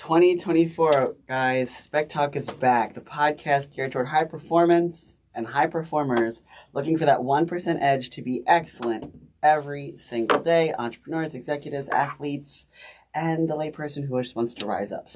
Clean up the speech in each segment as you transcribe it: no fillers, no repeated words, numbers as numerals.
2024, guys, SpecTalk is back. The podcast geared toward high performance and high performers looking for that 1% edge to be excellent every single day. Entrepreneurs, executives, athletes, and the layperson who just wants to rise up.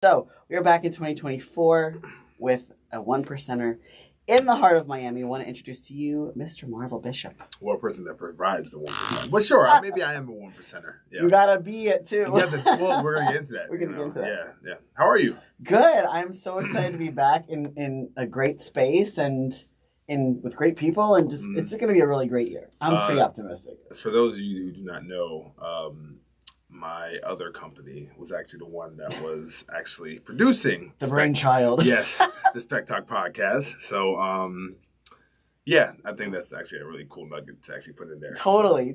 So, we are back in 2024 with a 1%er. In the heart of Miami, I want to introduce to you Mr. Marvel Bishop. Or a person that provides the 1%. But sure, maybe I am a 1%er. Yeah. You gotta be it too. Well, we're gonna get into that. We're gonna get into that. Yeah. How are you? Good. I'm so excited to be back in a great space and with great people, and just it's gonna be a really great year. I'm pretty optimistic. For those of you who do not know, my other company was actually the one that was actually producing the brainchild. Yes, the SpecTalk podcast. So, I think that's actually a really cool nugget to actually put in there. Totally.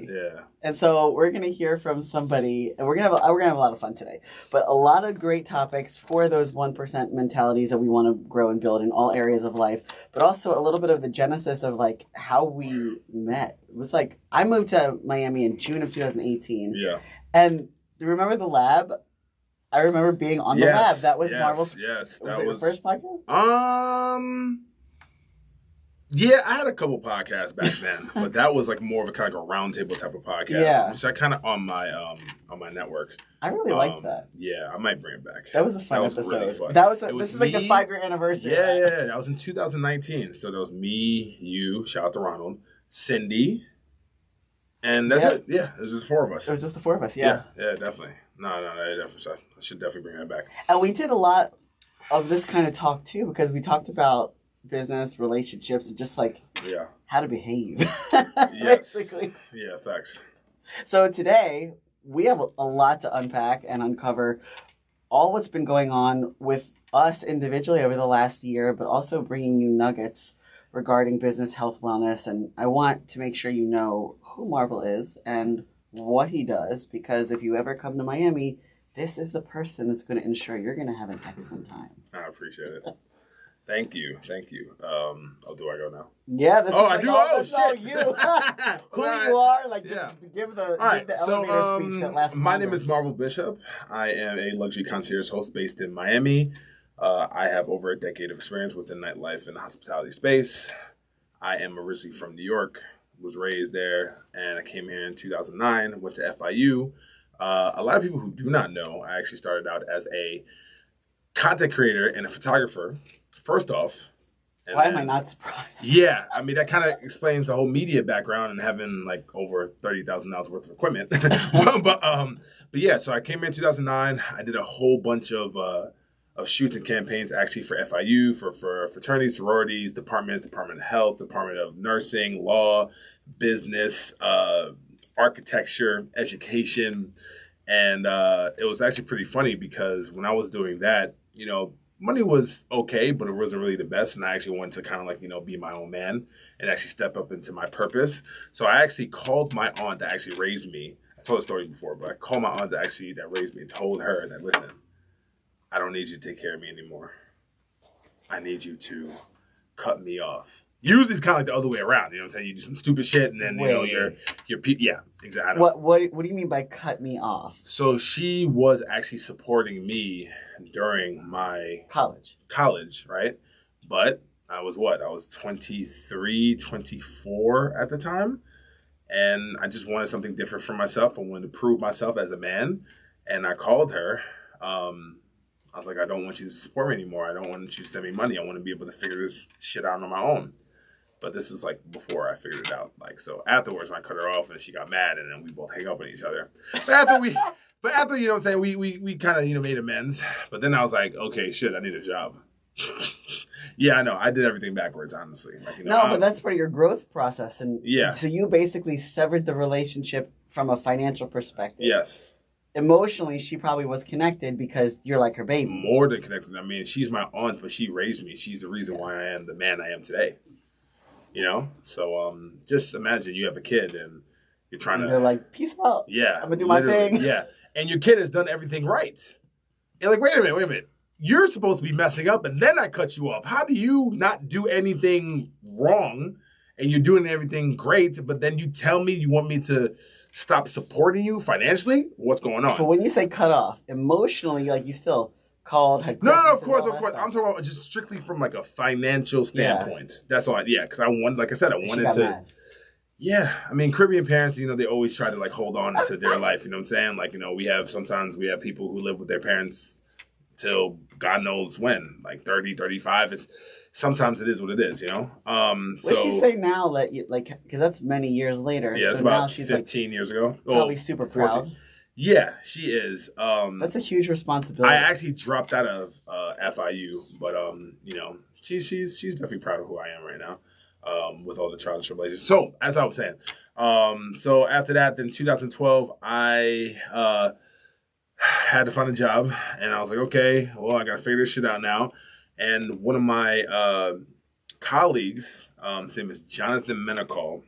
Yeah. And so we're gonna hear from somebody, and we're gonna have a lot of fun today. But a lot of great topics for those 1% mentalities that we want to grow and build in all areas of life. But also a little bit of the genesis of like how we met. It was like I moved to Miami in June of 2018. Yeah. And do you remember the lab? I remember being on the lab. That was Marvel's. Yes, was it your first podcast? Yeah, I had a couple podcasts back then, but that was like more of a kind of like a roundtable type of podcast, which I kind of on my network. I really liked that. Yeah, I might bring it back. That was a fun episode. Really fun. This is like the 5-year anniversary. Yeah, that was in 2019. So that was me, you, shout out to Ronald, Cindy. And that's it. Yeah, it was just the four of us. It was just the four of us, yeah. Yeah, definitely. No, I should definitely bring that back. And we did a lot of this kind of talk, too, because we talked about business, relationships, and just like how to behave, basically. Yeah, facts. So today, we have a lot to unpack and uncover all what's been going on with us individually over the last year, but also bringing you nuggets regarding business, health, wellness. And I want to make sure you know who Marvel is and what he does, because if you ever come to Miami, this is the person that's going to ensure you're going to have an excellent time. I appreciate it. Thank you. Do I go now? Yeah, this is I do. All you. Who you are, like just give the elevator speech that last. My name is Marvel Bishop. I am a luxury concierge host based in Miami. I have over a decade of experience within nightlife and the hospitality space. I am originally from New York, was raised there, and I came here in 2009, went to FIU. A lot of people who do not know, I actually started out as a content creator and a photographer, first off. Why am I not surprised? Yeah, I mean, that kind of explains the whole media background and having like over $30,000 worth of equipment. but yeah, so I came in 2009. I did a whole bunch of shoots and campaigns actually for FIU, for fraternities, sororities, departments, Department of Health, Department of Nursing, Law, Business, Architecture, Education. And it was actually pretty funny because when I was doing that, money was okay, but it wasn't really the best. And I actually wanted to kind of like, be my own man and actually step up into my purpose. So I actually called my aunt that actually raised me. I told the story before, but I called my aunt that raised me and told her that, listen, I don't need you to take care of me anymore. I need you to cut me off. Usually it's kind of like the other way around. You know what I'm saying? You do some stupid shit and then, yeah, exactly. What do you mean by cut me off? So she was actually supporting me during my college, right? But I was 23, 24 at the time. And I just wanted something different for myself. I wanted to prove myself as a man. And I called her. I was like, I don't want you to support me anymore. I don't want you to send me money. I want to be able to figure this shit out on my own. But this is like before I figured it out. Like, so afterwards, when I cut her off and she got mad and then we both hang up on each other. But after, you know what I'm saying, we kind of, made amends. But then I was like, okay, shit, I need a job. Yeah, I know. I did everything backwards, honestly. Like, but that's part of your growth process. And so you basically severed the relationship from a financial perspective. Yes. Emotionally, she probably was connected because you're like her baby. More than connected. I mean, she's my aunt, but she raised me. She's the reason why I am the man I am today. So just imagine you have a kid and you're trying to. They're like, peace out. Yeah, I'm gonna do my thing. Yeah, and your kid has done everything right. And like, wait a minute. You're supposed to be messing up, and then I cut you off. How do you not do anything wrong and you're doing everything great, but then you tell me you want me to stop supporting you financially? What's going on? But when you say cut off, emotionally, like you still called, had No, Christmas of course. and all that I'm stuff. talking about just strictly from like a financial standpoint. That's all. Because I wanted, like I said, I She wanted got to. mad. Yeah, I mean, Caribbean parents, they always try to like hold on to their life. You know what I'm saying? Like, sometimes we have people who live with their parents till God knows when, like 30, 35. Sometimes it is what it is, What'd she say now that because that's many years later. Yeah, so it's now about she's 15 years ago. Probably super 14. proud. Yeah, she is. That's a huge responsibility. I actually dropped out of FIU, but she's definitely proud of who I am right now, with all the trials and tribulations. So as I was saying, so after that, then 2012, I had to find a job, and I was like, okay, well, I got to figure this shit out now. And one of my colleagues, his name is Jonathan Menacall.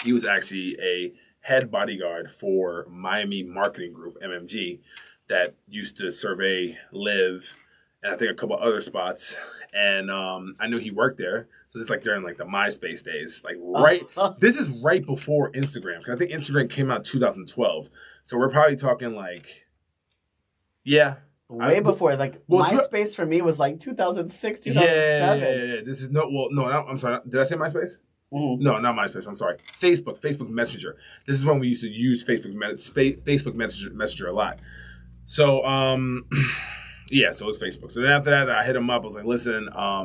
He was actually a head bodyguard for Miami Marketing Group, MMG, that used to survey Live and I think a couple other spots. And I knew he worked there. So this is like during like the MySpace days, like this is right before Instagram. Cause I think Instagram came out 2012. So we're probably talking like, way before. Like MySpace for me was like 2006, 2007. Yeah. This is I'm sorry. Did I say MySpace? Mm-hmm. No, not MySpace. I'm sorry. Facebook Messenger. This is when we used to use Facebook Messenger a lot. So, so it was Facebook. So then after that, I hit him up. I was like, listen, I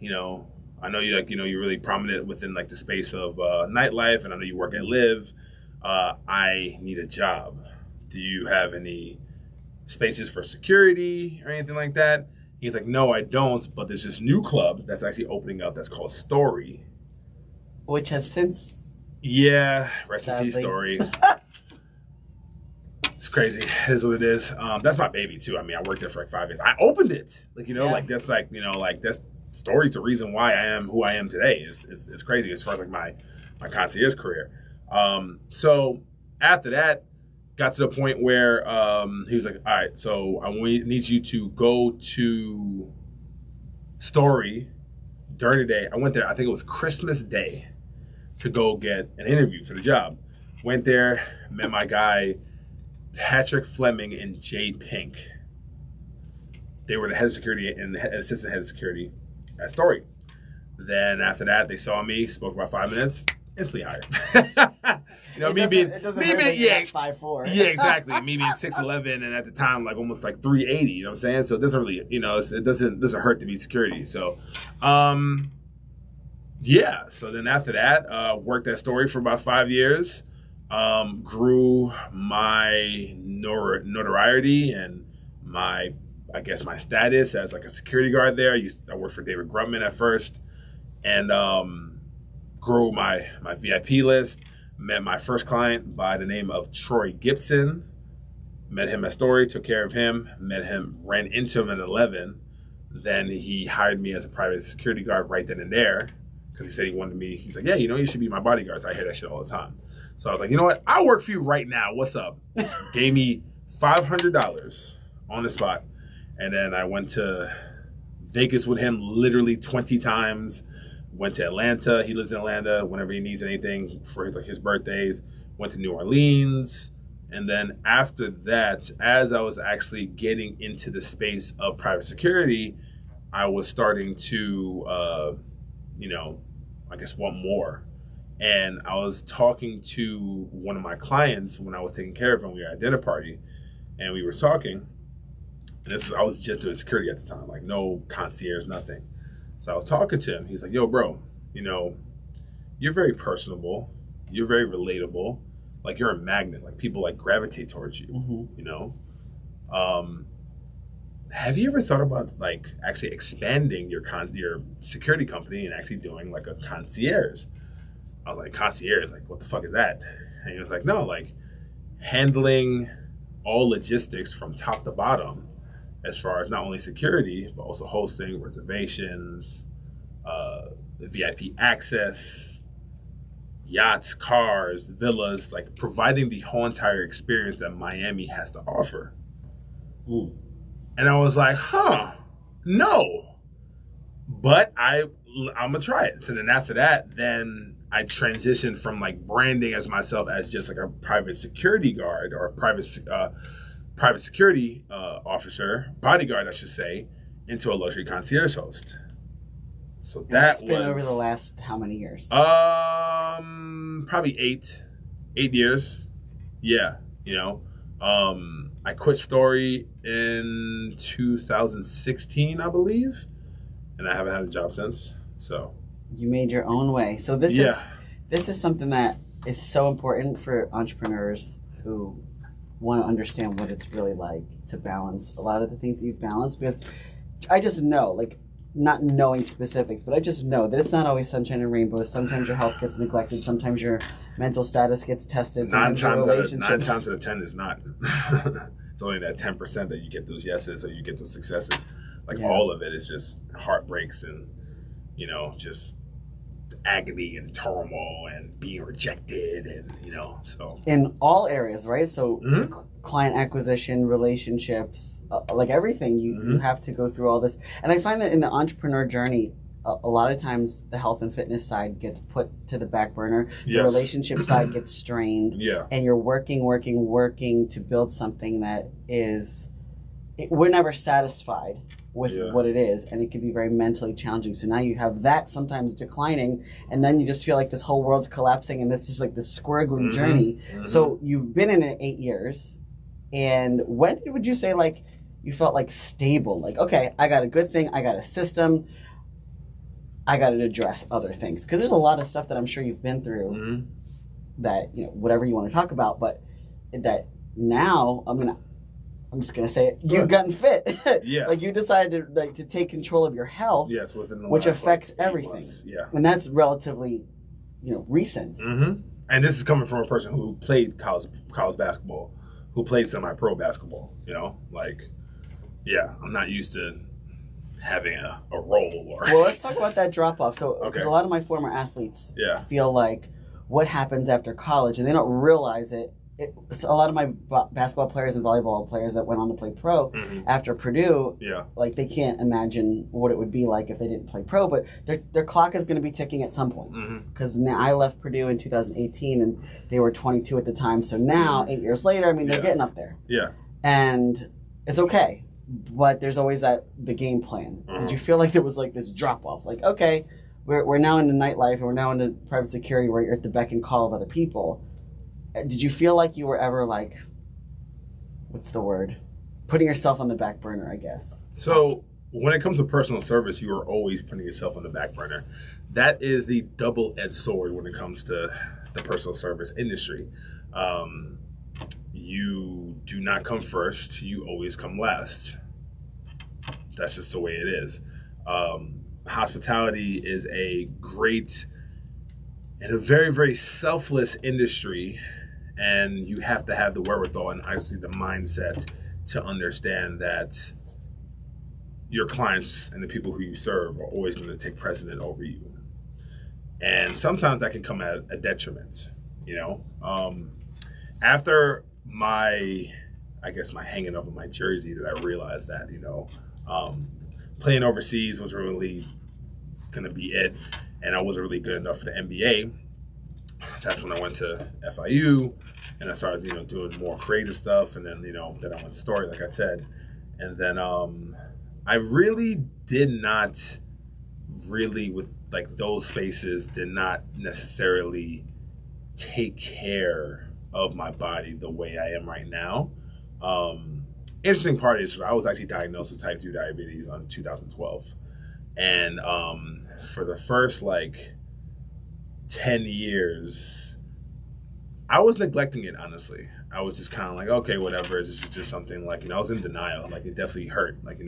know you you're really prominent within like the space of nightlife, and I know you work at Live. I need a job. Do you have any spaces for security or anything like that? He's like, no, I don't, but there's this new club that's actually opening up that's called Story. Which has since... Yeah, rest in peace, Story. It's crazy. It is what it is. That's my baby, too. I mean, I worked there for like 5 years. I opened it. That's Story's the reason why I am who I am today. It's crazy as far as like my concierge career. So after that, got to the point where he was like, all right, so I need you to go to Story during the day. I went there, I think it was Christmas Day, to go get an interview for the job. Went there, met my guy, Patrick Fleming and Jay Pink. They were the head of security and the assistant head of security at Story. Then after that, they saw me, spoke about 5 minutes, instantly hired. Me being 5'4". Yeah, exactly. Me being 6'11" and at the time like almost like 380. You know what I'm saying? So it doesn't really, it doesn't hurt to be security. So, So then after that, worked at Story for about 5 years. Grew my notoriety and my status as like a security guard there. I worked for David Grumman at first, and grew my VIP list. Met my first client by the name of Troy Gibson. Met him at Story, took care of him. Ran into him at 11. Then he hired me as a private security guard right then and there because he said he wanted me. He's like, yeah, you should be my bodyguard. So I hear that shit all the time. So I was like, you know what? I'll work for you right now. What's up? Gave me $500 on the spot. And then I went to Vegas with him literally 20 times. Went to Atlanta. He lives in Atlanta. Whenever he needs anything for his birthdays. Went to New Orleans. And then after that, as I was actually getting into the space of private security, I was starting to, want more. And I was talking to one of my clients when I was taking care of him. We were at a dinner party, and we were talking. And I was just doing security at the time, like no concierge, nothing. So I was talking to him. He's like, yo, bro, you're very personable. You're very relatable. Like, you're a magnet. Like, people, like, gravitate towards you, Have you ever thought about, like, actually expanding your security company and actually doing, like, a concierge? I was like, concierge? Like, what the fuck is that? And he was like, no, like, handling all logistics from top to bottom, as far as not only security, but also hosting, reservations, VIP access, yachts, cars, villas, like providing the whole entire experience that Miami has to offer. Ooh. And I was like, no. But I I'm gonna try it. So then after that, then I transitioned from like branding as myself as just like a private security guard or a private security officer, bodyguard, I should say, into a luxury concierge host. So that's been over the last how many years? Probably 8 years. Yeah, I quit Story in 2016, I believe, and I haven't had a job since. So you made your own way. So this is something that is so important for entrepreneurs who want to understand what it's really like to balance a lot of the things that you've balanced, because I just know, like, not knowing specifics, but I just know that it's not always sunshine and rainbows. Sometimes your health gets neglected. Sometimes your mental status gets tested. Nine times out of 10 is not. It's only that 10% that you get those yeses or you get those successes. Like all of it is just heartbreaks and, just agony and turmoil and being rejected and, so. In all areas, right? So client acquisition, relationships, like everything, you have to go through all this. And I find that in the entrepreneur journey, a lot of times the health and fitness side gets put to the back burner. The relationship side gets strained. Yeah. And you're working to build something that is, we're never satisfied with what it is, and it can be very mentally challenging. So now you have that sometimes declining, and then you just feel like this whole world's collapsing, and it's just like this squiggly journey. So you've been in it 8 years, and when would you say like you felt like stable? Like, okay, I got a good thing, I got a system, I got to address other things, because there's a lot of stuff that I'm sure you've been through that, whatever you want to talk about, but that now, I'm just gonna say it. You've gotten fit. Yeah. Like you decided to take control of your health. Yes, within the which last, affects everything. Months. Yeah. And that's relatively, recent. And this is coming from a person who played college basketball, who played semi-pro basketball. I'm not used to having a role. Well, let's talk about that drop off. So, because a lot of my former athletes feel like what happens after college, and they don't realize it. A lot of my basketball players and volleyball players that went on to play pro after Purdue, like they can't imagine what it would be like if they didn't play pro, but their clock is going to be ticking at some point. Because now I left Purdue in 2018 and they were 22 at the time. So now, 8 years later, they're getting up there. Yeah. And it's okay, but there's always the game plan. Did you feel like there was like this drop off? Like, okay, we're now in the nightlife and we're now into private security where you're at the beck and call of other people. Did you feel like you were ever like, what's the word? Putting yourself on the back burner, I guess. So when it comes to personal service, you are always putting yourself on the back burner. That is the double-edged sword when it comes to the personal service industry. You do not come first. You always come last. That's just the way it is. Hospitality is a great and a very, very selfless industry. And you have to have the wherewithal and obviously the mindset to understand that your clients and the people who you serve are always going to take precedent over you. And sometimes that can come at a detriment, After my hanging up of my jersey that I realized that, playing overseas was really going to be it. And I wasn't really good enough for the NBA. That's when I went to FIU and I started, doing more creative stuff. And then, then I went to Story, like I said. And then I really did not with like those spaces, did not necessarily take care of my body the way I am right now. Interesting part is I was actually diagnosed with type 2 diabetes in 2012. And for the first 10 years, I was neglecting it, honestly. I was just kind of like, okay, whatever. This is just something I was in denial. It definitely hurt, because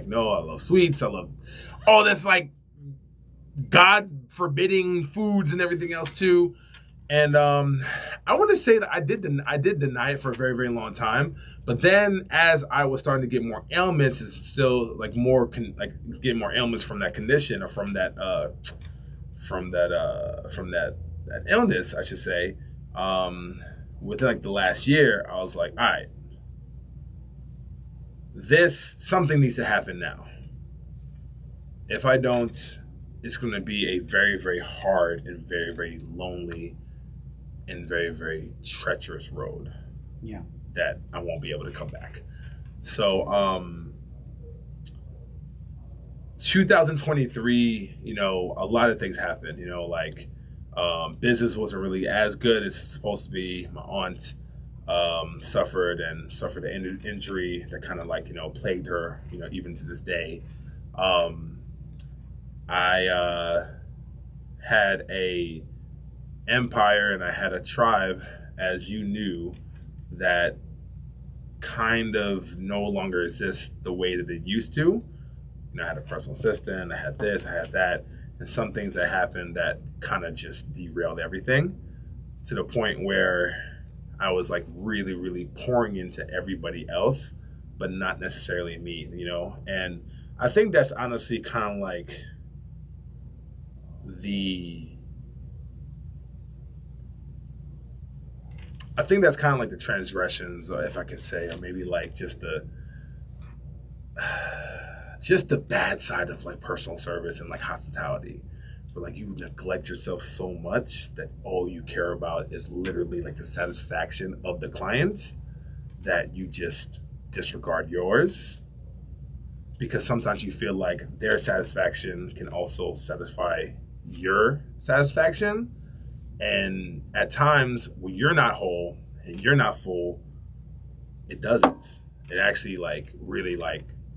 no, I love sweets. I love all this, God forbidding foods and everything else too. And I want to say that I did deny it for a very, very long time. But then as I was starting to get more ailments, it's still getting more ailments from that condition or from that illness, I should say. Within the last year, I was like, all right, something needs to happen now. if I don't, it's going to be a very, very hard and very, very lonely and very, very treacherous road. Yeah. That I won't be able to come back. So, 2023, a lot of things happened, like business wasn't really as good as it's supposed to be. My aunt suffered an injury that kind of plagued her, even to this day. I had a empire and I had a tribe, as you knew, that kind of no longer exists the way that it used to. I had a personal assistant, I had this, I had that, and some things that happened that kind of just derailed everything to the point where I was really, really pouring into everybody else, but not necessarily me, And I think that's honestly kind of the transgressions, if I could say, or maybe just the bad side of personal service and hospitality, where you neglect yourself so much that all you care about is literally the satisfaction of the client, that you just disregard yours, because sometimes you feel like their satisfaction can also satisfy your satisfaction. And at times when you're not whole and you're not full, it doesn't. It actually really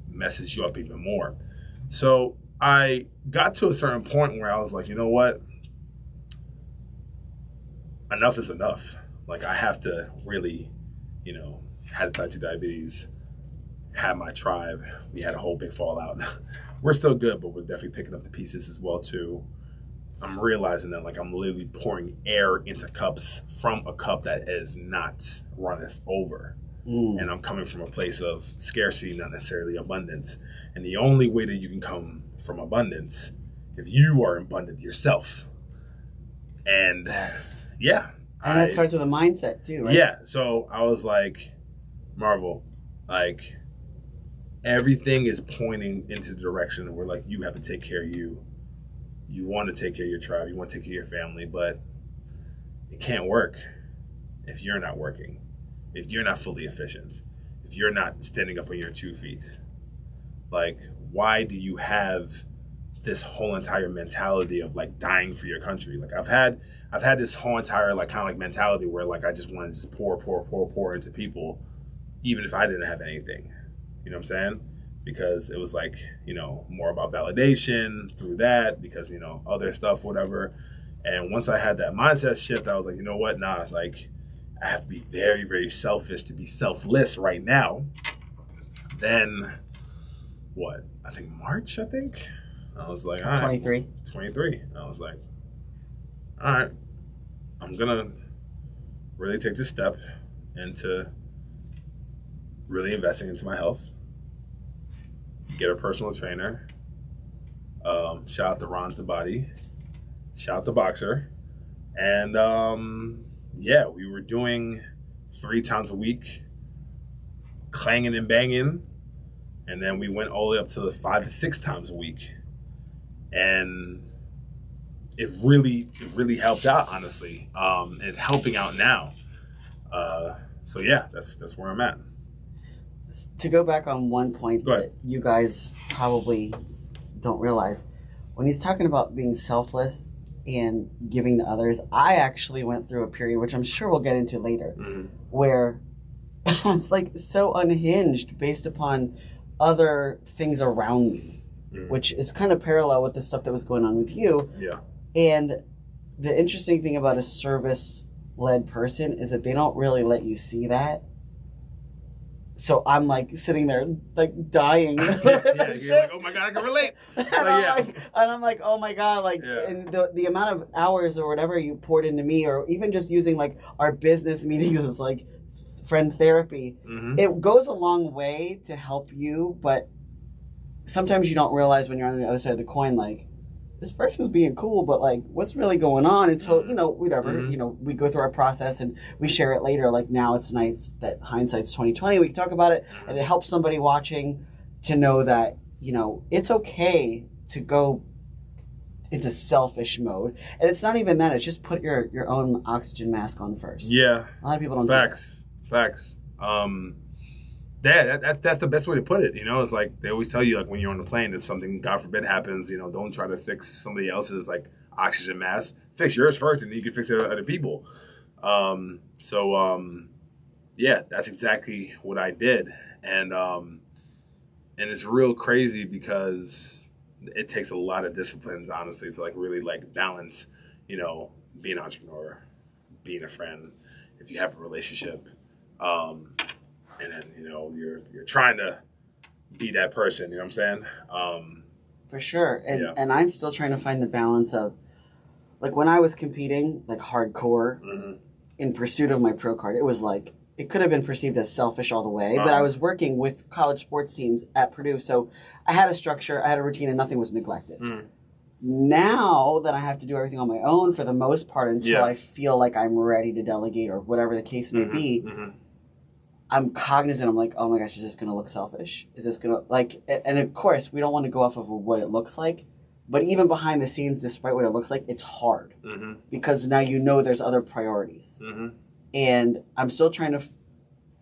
messes you up even more. So I got to a certain point where I was like, you know what? Enough is enough. I have to really, had type 2 diabetes, had my tribe. We had a whole big fallout. We're still good, but we're definitely picking up the pieces as well too. I'm realizing that I'm literally pouring air into cups from a cup that is not runneth over. And I'm coming from a place of scarcity, not necessarily abundance. And the only way that you can come from abundance, if you are abundant yourself. And yes. Yeah. And that starts with a mindset too, right? Yeah. So I was like, Marvel, everything is pointing into the direction where you have to take care of you. You want to take care of your tribe, you want to take care of your family, but it can't work if you're not working, if you're not fully efficient, if you're not standing up on your 2 feet. Why do you have this whole entire mentality of dying for your country? I've had this whole entire mentality where I just want to just pour into people, even if I didn't have anything. You know what I'm saying? Because it was more about validation through that, because, other stuff, whatever. And once I had that mindset shift, I was like, you know what? Nah, I have to be very, very selfish to be selfless right now. Then, what? I think March, I was like, all right. 23. I was like, all right, I'm going to really take this step into really investing into my health. Get a personal trainer. Shout out to Ron Zabadi. Shout out to Boxer. And we were doing 3 times a week, clanging and banging. And then we went all the way up to 5 to 6 times a week. And it really helped out, honestly. And it's helping out now. So yeah, that's where I'm at. To go back on one point that you guys probably don't realize, when he's talking about being selfless and giving to others, I actually went through a period, which I'm sure we'll get into later, where I was so unhinged based upon other things around me, which is kind of parallel with the stuff that was going on with you. Yeah. And the interesting thing about a service-led person is that they don't really let you see that. So I'm sitting there dying. You're like, oh my God, I can relate. And I'm like, oh my God, and the amount of hours or whatever you poured into me, or even just using our business meetings as friend therapy, it goes a long way to help you, but sometimes you don't realize when you're on the other side of the coin, this person's being cool, but what's really going on until, whatever, we go through our process and we share it later. Now it's nice that hindsight's 2020. We can talk about it, and it helps somebody watching to know that, it's okay to go into selfish mode. And it's not even that. It's just put your own oxygen mask on first. Yeah. A lot of people don't Facts. Yeah, that's the best way to put it. You know, it's like they always tell you, like when you're on the plane, if something, God forbid, happens, you know, don't try to fix somebody else's like oxygen mask. Fix yours first, and then you can fix it with other people. Yeah, that's exactly what I did, and it's real crazy because it takes a lot of disciplines, honestly, to like really like balance, you know, being an entrepreneur, being a friend, if you have a relationship. And then, you know, you're trying to be that person, you know what I'm saying? For sure. And I'm still trying to find the balance of, like, when I was competing, like, hardcore, in pursuit of my pro card, it was like, it could have been perceived as selfish all the way, but I was working with college sports teams at Purdue, so I had a structure, I had a routine, and nothing was neglected. Now that I have to do everything on my own for the most part until I feel like I'm ready to delegate or whatever the case may be, I'm cognizant. I'm like, oh my gosh, is this going to look selfish? Is this going to, like, and of course, we don't want to go off of what it looks like, but even behind the scenes, despite what it looks like, it's hard because now you know there's other priorities. And I'm still trying to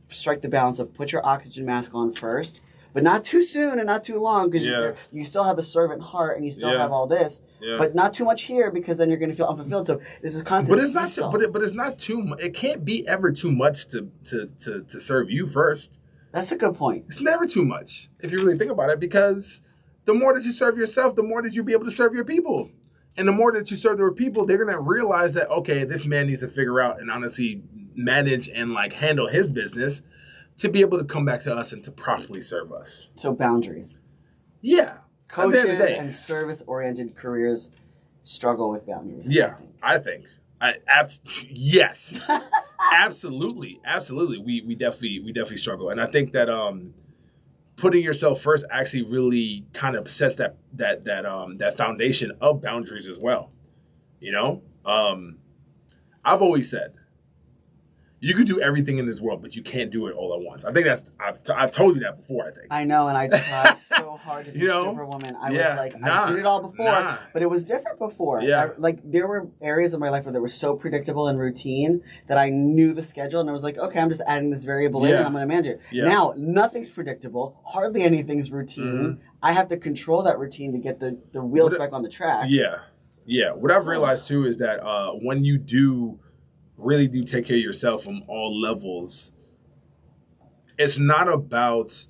strike the balance of put your oxygen mask on first, but not too soon and not too long because you still have a servant heart and you still have all this, but not too much here because then you're going to feel unfulfilled. So this is constant. But it's not. But it's not too much. It can't be ever too much to serve you first. That's a good point. It's never too much if you really think about it, because the more that you serve yourself, the more that you'll be able to serve your people, and the more that you serve their people, they're going to realize that, okay, this man needs to figure out and honestly manage and like handle his business to be able to come back to us and to properly serve us. So boundaries. Yeah. Coaches and service-oriented careers struggle with boundaries. Yeah, I think. Yes. Absolutely. We definitely struggle. And I think that putting yourself first actually really kind of sets that foundation of boundaries as well. You know? I've always said, you can do everything in this world, but you can't do it all at once. I think I've told you that before, I think. I know, and I tried so hard to be Superwoman. I was like, I did it all before, but it was different before. Yeah. There were areas of my life where they were so predictable and routine that I knew the schedule, and I was like, okay, I'm just adding this variable in, and I'm going to manage it. Yeah. Now, nothing's predictable. Hardly anything's routine. I have to control that routine to get the wheels back on the track. Yeah. Yeah. What I've realized, too, is that when you really do take care of yourself from all levels, it's not about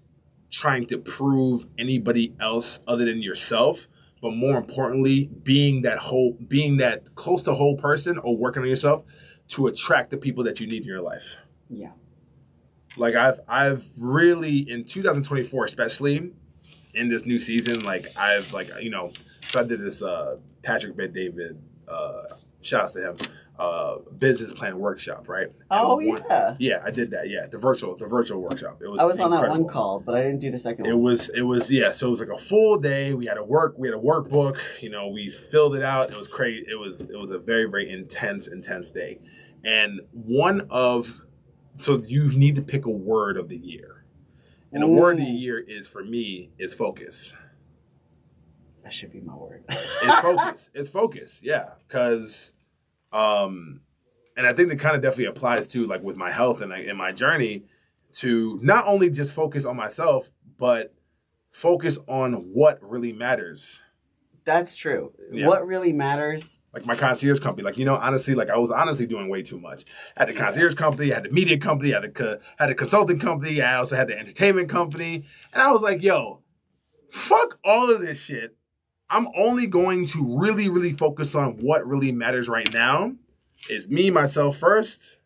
trying to prove anybody else other than yourself, but more importantly, being that close to whole person or working on yourself to attract the people that you need in your life. Yeah. Like I've really, in 2024 especially, in this new season, like I've like, you know, so I did this Patrick Bet-David, shout out to him, business plan workshop, right? Yeah, I did that. Yeah, the virtual workshop. It was. I was on that one call, but I didn't do the second one. It was. Yeah. So it was like a full day. We had a workbook. You know, we filled it out. It was crazy. It was a very, very intense day. And so you need to pick a word of the year, and the word of the year for me is focus. That should be my word. It's focus. It's focus. Yeah, because. And I think that kind of definitely applies to like with my health and in my journey to not only just focus on myself, but focus on what really matters. That's true. Yeah. What really matters. Like my concierge company, like, you know, honestly, like I was honestly doing way too much. I had the concierge company, I had the media company, I had the consulting company, I also had the entertainment company. And I was like, yo, fuck all of this shit. I'm only going to really, really focus on what really matters right now is me, myself first,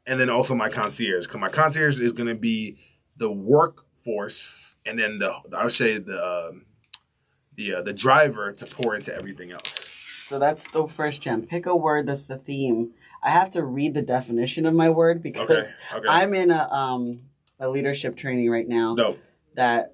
and then also my concierge. Because my concierge is going to be the workforce, and then I would say the driver to pour into everything else. So that's the first gem. Pick a word that's the theme. I have to read the definition of my word because okay. I'm in a leadership training right now. Dope. That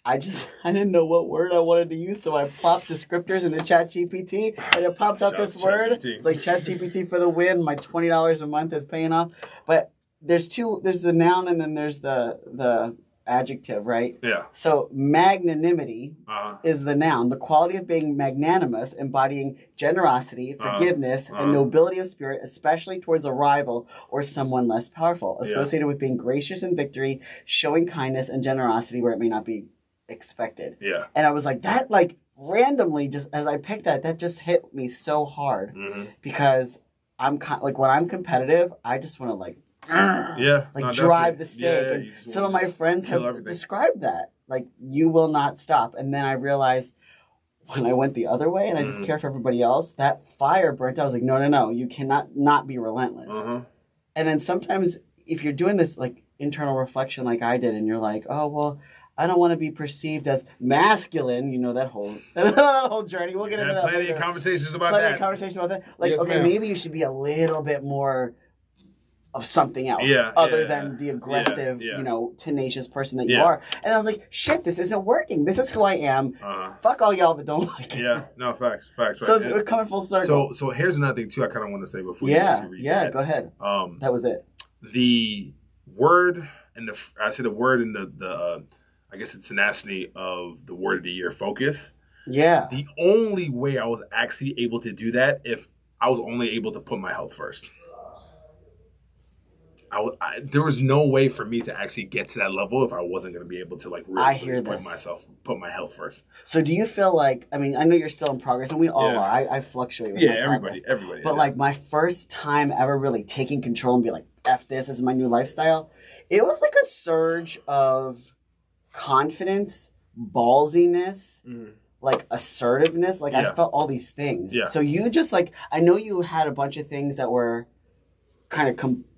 I didn't know what word I wanted to use, so I plopped descriptors into ChatGPT, and it pops out this word. It's like ChatGPT for the win. My $20 a month is paying off. But there's the noun, and then there's the adjective, right? Yeah. So magnanimity Uh-huh. is the noun, the quality of being magnanimous, embodying generosity, forgiveness, and nobility of spirit, especially towards a rival or someone less powerful, associated with being gracious in victory, showing kindness and generosity where it may not be expected. Yeah. And I was like, that, like, randomly, just as I picked that just hit me so hard because I'm like, when I'm competitive, I just want to like drive the stake. And some of my friends have described that, like, you will not stop. And then I realized when I went the other way and I just care for everybody else, that fire burnt out. I was like, no, you cannot not be relentless. And then sometimes if you're doing this like internal reflection like I did, and you're like, oh well, I don't want to be perceived as masculine. You know, that whole journey. We'll get into that later. Plenty of conversations about that. Like, yes, okay, ma'am. maybe you should be a little bit more of something else other than the aggressive, tenacious person that you are. And I was like, shit, this isn't working. This is who I am. Fuck all y'all that don't like it. Yeah, no, facts. Right. So it's coming full circle. So here's another thing, too, I kind of want to say before you read that. Go ahead. That was it. The word and the word and the I guess the tenacity of the word of the year, focus. Yeah. The only way I was actually able to do that if I was only able to put my health first. There was no way for me to actually get to that level if I wasn't going to be able to like really put my health first. So do you feel like, I mean, I know you're still in progress and we all are. I fluctuate with my progress. everybody. But like my first time ever really taking control and be like, F this is my new lifestyle. It was like a surge of confidence, ballsiness, like assertiveness. Like I felt all these things. Yeah. So you just like, I know you had a bunch of things that were kind of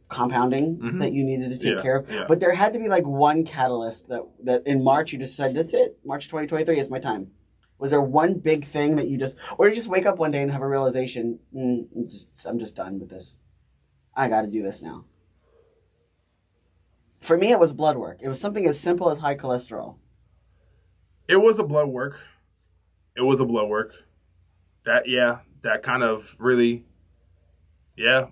compounding that you needed to take care of. Yeah. But there had to be like one catalyst that in March you just said, that's it. March 2023 is my time. Was there one big thing that you just, or did you just wake up one day and have a realization, I'm just done with this. I got to do this now. For me, it was blood work. It was something as simple as high cholesterol. It was a blood work. That kind of really,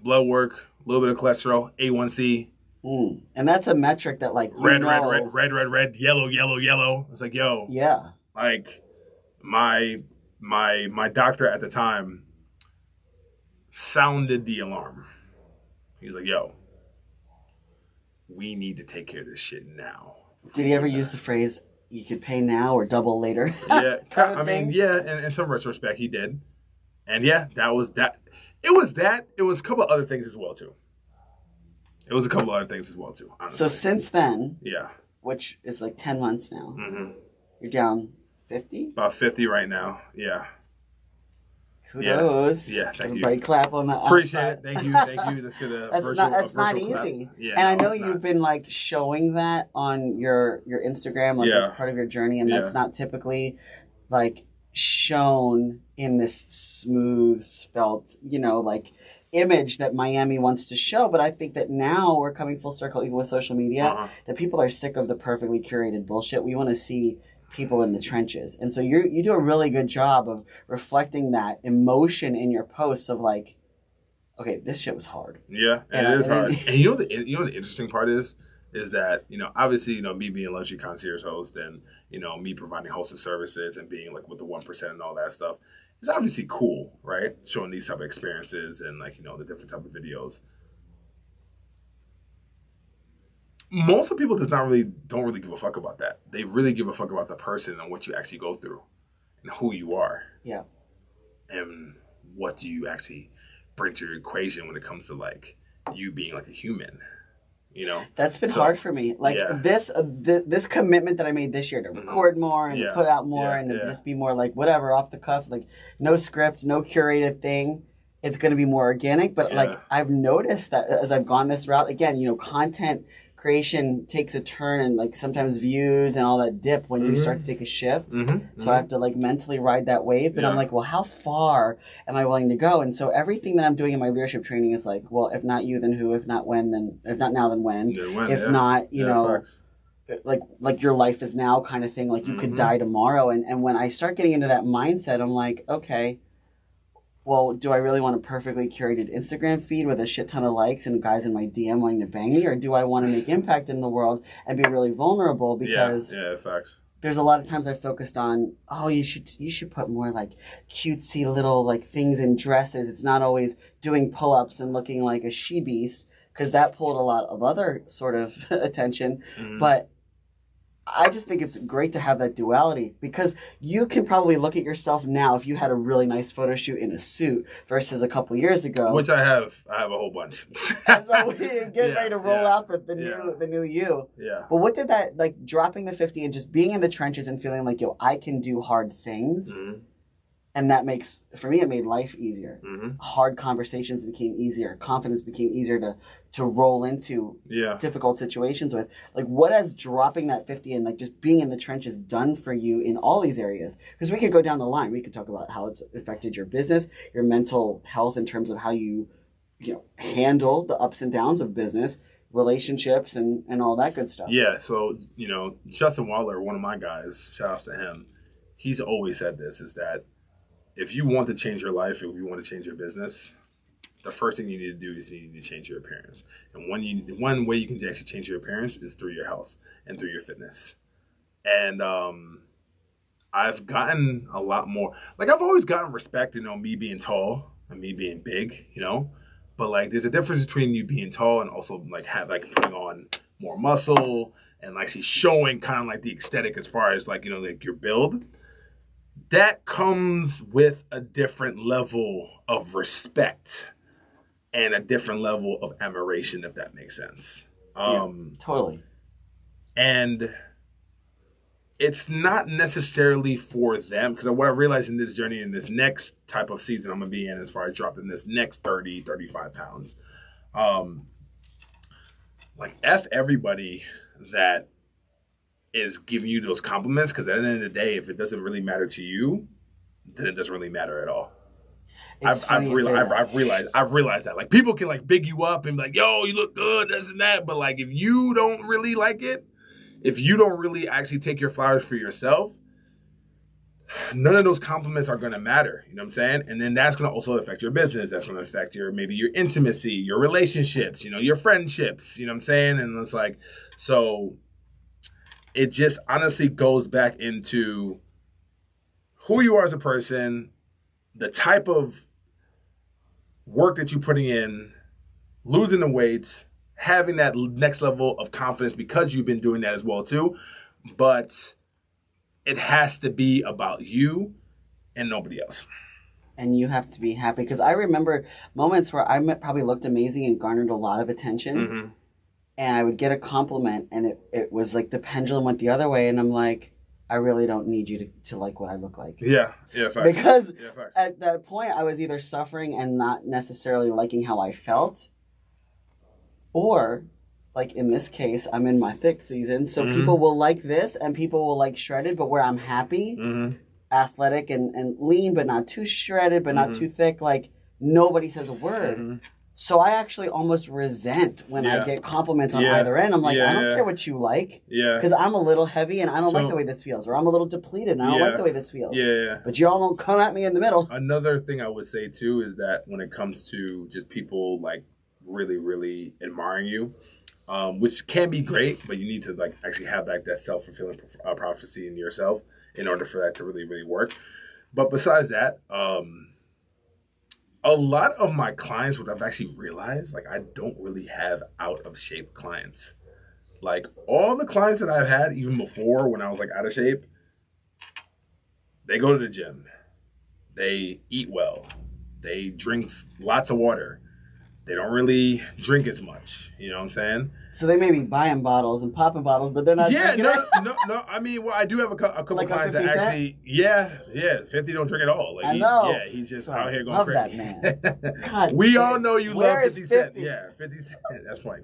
blood work. A little bit of cholesterol, A1C. And that's a metric that, like, red, yellow. It's like, yo. Yeah. Like, my doctor at the time sounded the alarm. He was like, yo, we need to take care of this shit now. Did he ever use the phrase, you could pay now or double later? Yeah. I mean, in some retrospect, he did. And that was that. It was that. It was a couple of other things as well, too. Honestly. So since then, which is like 10 months now, you're down 50? About 50 right now, Kudos. Yeah, thank Everybody you. Clap on that. Appreciate it. Thank you. Let's get a That's not easy. Yeah, and I know you've been like showing that on your Instagram, like as part of your journey, and that's not typically like shown in this smooth, felt, like image that Miami wants to show. But I think that now we're coming full circle, even with social media, that people are sick of the perfectly curated bullshit. We want to see people in the trenches. And so you do a really good job of reflecting that emotion in your posts of like, okay, this shit was hard. Yeah, and it is hard. And you know the interesting part is that, obviously, me being a luxury concierge host and, me providing hosted services and being like with the 1% and all that stuff, it's obviously cool, right? Showing these type of experiences and like, the different type of videos. Most of the people don't really give a fuck about that. They really give a fuck about the person and what you actually go through and who you are. Yeah. And what do you actually bring to your equation when it comes to like you being like a human. That's been hard for me. Like this commitment that I made this year to record more and to put out more and to just be more like whatever, off the cuff, like no script, no curated thing. It's going to be more organic. But like I've noticed that as I've gone this route, again, content creation takes a turn and like sometimes views and all that dip when you start to take a shift. So I have to like mentally ride that wave. But I'm like, well, how far am I willing to go? And so everything that I'm doing in my leadership training is like, well, if not you, then who? If not when, then if not now, then when? If not, like your life is now kind of thing. Like you could die tomorrow. And when I start getting into that mindset, I'm like, okay, well, do I really want a perfectly curated Instagram feed with a shit ton of likes and guys in my DM wanting to bang me? Or do I want to make impact in the world and be really vulnerable? Because facts. there's a lot of times I focused on, oh, you should put more like cutesy little like things in dresses. It's not always doing pull-ups and looking like a she-beast, because that pulled a lot of other sort of attention. Mm-hmm. But I just think it's great to have that duality, because you can probably look at yourself now if you had a really nice photo shoot in a suit versus a couple years ago. Which I have a whole bunch. So we get ready to roll out the new you. Yeah. But what did that, like, dropping the 50 and just being in the trenches and feeling like, yo, I can do hard things. Mm-hmm. And that makes, for me, it made life easier. Mm-hmm. Hard conversations became easier. Confidence became easier to roll into difficult situations with. Like, what has dropping that 50 and, like, just being in the trenches done for you in all these areas? Because we could go down the line. We could talk about how it's affected your business, your mental health in terms of how you handle the ups and downs of business, relationships, and all that good stuff. Yeah, so, Justin Waller, one of my guys, shout outs to him, he's always said this, is that if you want to change your life, if you want to change your business, the first thing you need to do is you need to change your appearance. And one way you can actually change your appearance is through your health and through your fitness. And I've gotten a lot more. Like, I've always gotten respect, me being tall and me being big, But, like, there's a difference between you being tall and also, like, putting on more muscle and actually showing kind of, like, the aesthetic as far as, like, like your build. That comes with a different level of respect and a different level of admiration, if that makes sense. Totally. And it's not necessarily for them, because what I realized in this journey, in this next type of season I'm going to be in, as far as dropping this next 30, 35 pounds, like, F everybody that is giving you those compliments, because at the end of the day, if it doesn't really matter to you, then it doesn't really matter at all. I've realized that. Like, people can, like, big you up and be like, yo, you look good, this and that. But, like, if you don't really like it, if you don't really actually take your flowers for yourself, none of those compliments are going to matter. You know what I'm saying? And then that's going to also affect your business. That's going to affect maybe your intimacy, your relationships, your friendships. You know what I'm saying? And it's like, so it just honestly goes back into who you are as a person, the type of work that you're putting in, losing the weight, having that next level of confidence, because you've been doing that as well too. But it has to be about you and nobody else. And you have to be happy. Because I remember moments where I probably looked amazing and garnered a lot of attention. Mm-hmm. And I would get a compliment, and it was like the pendulum went the other way, and I'm like, I really don't need you to like what I look like. Yeah, facts. Because at that point, I was either suffering and not necessarily liking how I felt, or, like in this case, I'm in my thick season, so people will like this, and people will like shredded, but where I'm happy, athletic and lean, but not too shredded, but not too thick, like, nobody says a word. Mm-hmm. So I actually almost resent when I get compliments on either end. I'm like, I don't care what you like. Yeah. Because I'm a little heavy and I don't like the way this feels. Or I'm a little depleted and I don't like the way this feels. Yeah. But y'all don't come at me in the middle. Another thing I would say, too, is that when it comes to just people, like, really, really admiring you, which can be great, but you need to, like, actually have, like, that self-fulfilling prophecy in yourself in order for that to really, really work. But besides that, a lot of my clients, what I've actually realized, like, I don't really have out of shape clients. Like, all the clients that I've had, even before when I was, like, out of shape, they go to the gym. They eat well. They drink lots of water. They don't really drink as much. You know what I'm saying? So they may be buying bottles and popping bottles, but they're not drinking no. I mean, well, I do have a couple like clients that actually, 50 don't drink at all. Like, I know. He's just out here going crazy. Love that man. God, we all know you love 50 Cent. 50? Yeah, 50 Cent. That's funny.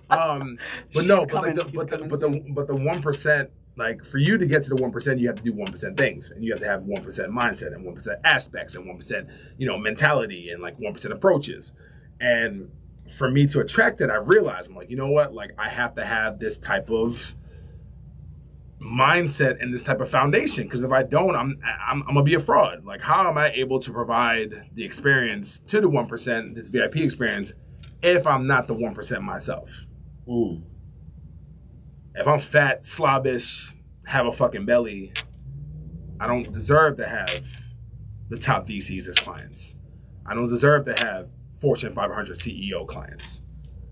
But no, but the 1%. Like, for you to get to the 1%, you have to do 1% things. And you have to have 1% mindset and 1% aspects and 1%, mentality and, like, 1% approaches. And for me to attract it, I realized, I'm like, you know what? Like, I have to have this type of mindset and this type of foundation. Because if I don't, I'm gonna be a fraud. Like, how am I able to provide the experience to the 1%, this VIP experience, if I'm not the 1% myself? Mm. If I'm fat, slobbish, have a fucking belly, I don't deserve to have the top VCs as clients. I don't deserve to have Fortune 500 CEO clients.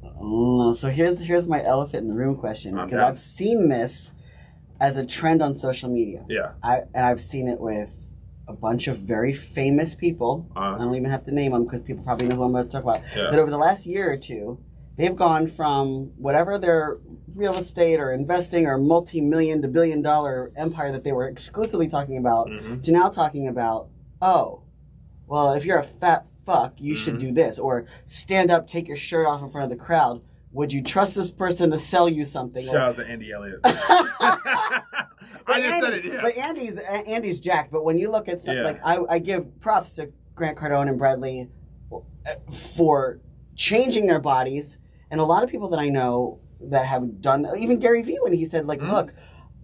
So here's my elephant in the room question, because I've seen this as a trend on social media. Yeah. I've seen it with a bunch of very famous people. I don't even have to name them because people probably know who I'm going to talk about. Yeah. But over the last year or two, they've gone from whatever their real estate or investing or multi-million to billion-dollar empire that they were exclusively talking about to now talking about, oh, well, if you're a fat fuck, you should do this. Or stand up, take your shirt off in front of the crowd. Would you trust this person to sell you something? Shout out to Andy Elliott. I just said it, yeah. But Andy's jacked. But when you look at something, like I give props to Grant Cardone and Bradley for changing their bodies. And a lot of people that I know that have done, even Gary Vee, when he said, like, look,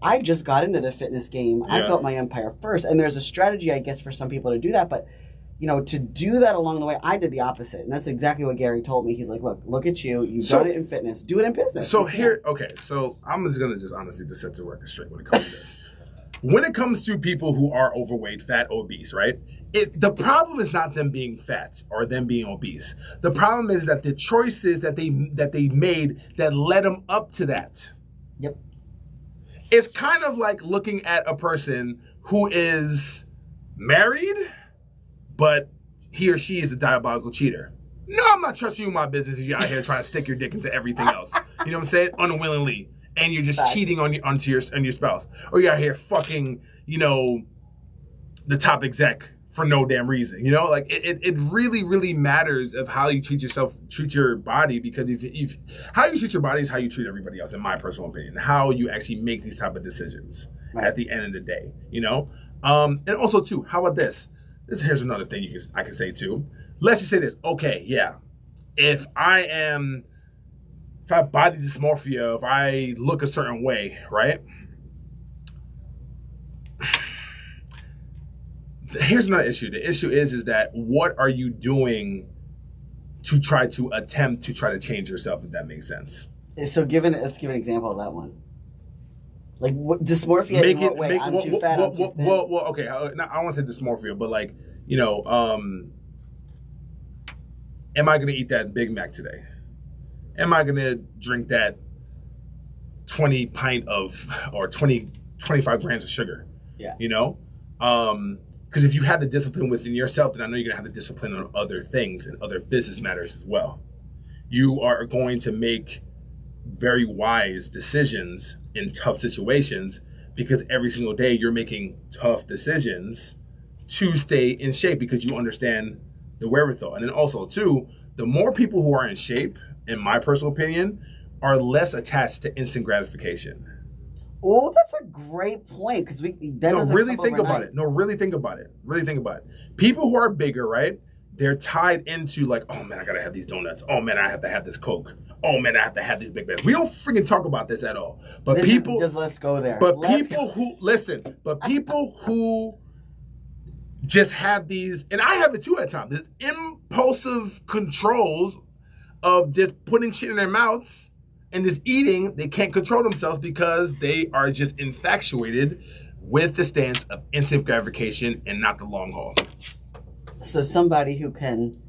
I just got into the fitness game. I built my empire first. And there's a strategy, I guess, for some people to do that. But, you know, to do that along the way, I did the opposite. And that's exactly what Gary told me. He's like, look at you. You've done it in fitness. Do it in business. So so I'm just going to honestly just set the record straight when it comes to this. When it comes to people who are overweight, fat, obese, right? The problem is not them being fat or them being obese. The problem is that the choices that they made that led them up to that. Yep. It's kind of like looking at a person who is married, but he or she is a diabolical cheater. No, I'm not trusting you in my business if you're out here trying to stick your dick into everything else. You know what I'm saying? Unwillingly. And you're just cheating on your spouse. Or you're out here fucking, you know, the top exec for no damn reason. You know, like it really, really matters of how you treat your body, because if how you treat your body is how you treat everybody else, in my personal opinion. How you actually make these type of decisions at the end of the day, you know? And also too, how about this? Here's another thing I can say too. Let's just say this. Okay, yeah. If I have body dysmorphia, if I look a certain way, right? Here's another issue. The issue is that what are you doing to try to change yourself, if that makes sense? So let's give an example of that one. Like dysmorphia in what way? I'm too fat, I'm too thin. Well, okay. Now, I don't want to say dysmorphia, but like, you know, am I going to eat that Big Mac today? Am I going to drink that 20 pint of, or 25 grams of sugar? Yeah. You know? Because if you have the discipline within yourself, then I know you're going to have the discipline on other things and other business matters as well. You are going to make very wise decisions in tough situations, because every single day you're making tough decisions to stay in shape, because you understand the wherewithal. And then also, too, the more people who are in shape, in my personal opinion, are less attached to instant gratification. Oh, that's a great point, because really think about it. Really think about it. People who are bigger, right? They're tied into like, oh man, I gotta have these donuts. Oh man, I have to have this Coke. Oh man, I have to have these Big Macs. We don't freaking talk about this at all. But let's go there. But people who just have these, and I have it too at times, this impulsive controls of just putting shit in their mouths and just eating. They can't control themselves because they are just infatuated with the stance of instant gratification and not the long haul. So somebody who can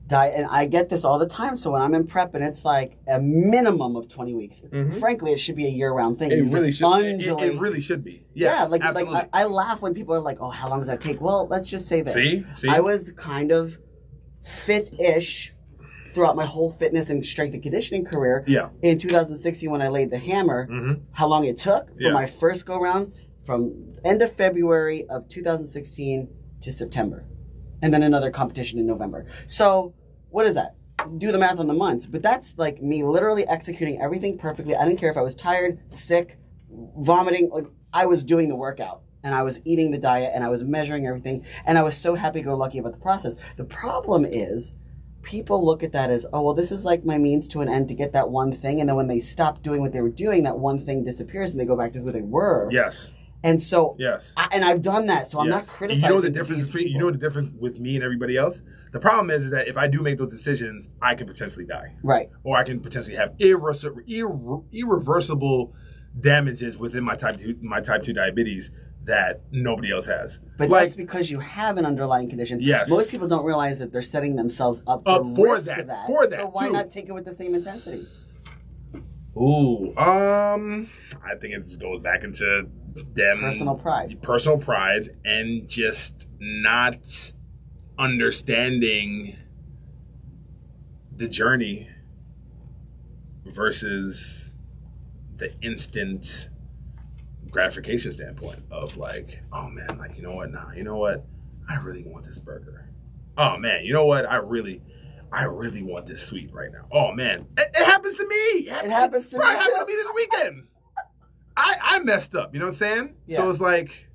diet, and I get this all the time, so when I'm in prep and it's like a minimum of 20 weeks, frankly, it should be a year-round thing. It really should. It really should be. Yes, yeah, like absolutely. I laugh when people are like, oh, how long does that take? Well, let's just say this. See? I was kind of fit-ish throughout my whole fitness and strength and conditioning career. Yeah. In 2016, when I laid the hammer, how long it took for my first go-round, from end of February of 2016 to September. And then another competition in November. So what is that? Do the math on the months. But that's like me literally executing everything perfectly. I didn't care if I was tired, sick, vomiting. Like, I was doing the workout, and I was eating the diet, and I was measuring everything. And I was so happy-go-lucky about the process. The problem is people look at that as, oh, well, this is like my means to an end to get that one thing. And then when they stop doing what they were doing, that one thing disappears and they go back to who they were. Yes. And so, yes. And I've done that. So I'm not criticizing. You know the difference between, you know the difference with me and everybody else? The problem is that if I do make those decisions, I can potentially die. Right. Or I can potentially have irreversible damages within my type 2 diabetes that nobody else has. But that's because you have an underlying condition. Yes. Most people don't realize that they're setting themselves up for risk of that. For that, so why too. not take it with the same intensity? Ooh, I think it just goes back into them personal pride, and just not understanding the journey versus the instant gratification standpoint of like, oh man, like, you know what, I really want this burger. Oh man, you know what, I really want this sweet right now. Oh man, it happens to me. It happens to me. It happened to me this weekend. I messed up. You know what I'm saying? Yeah. So it's like,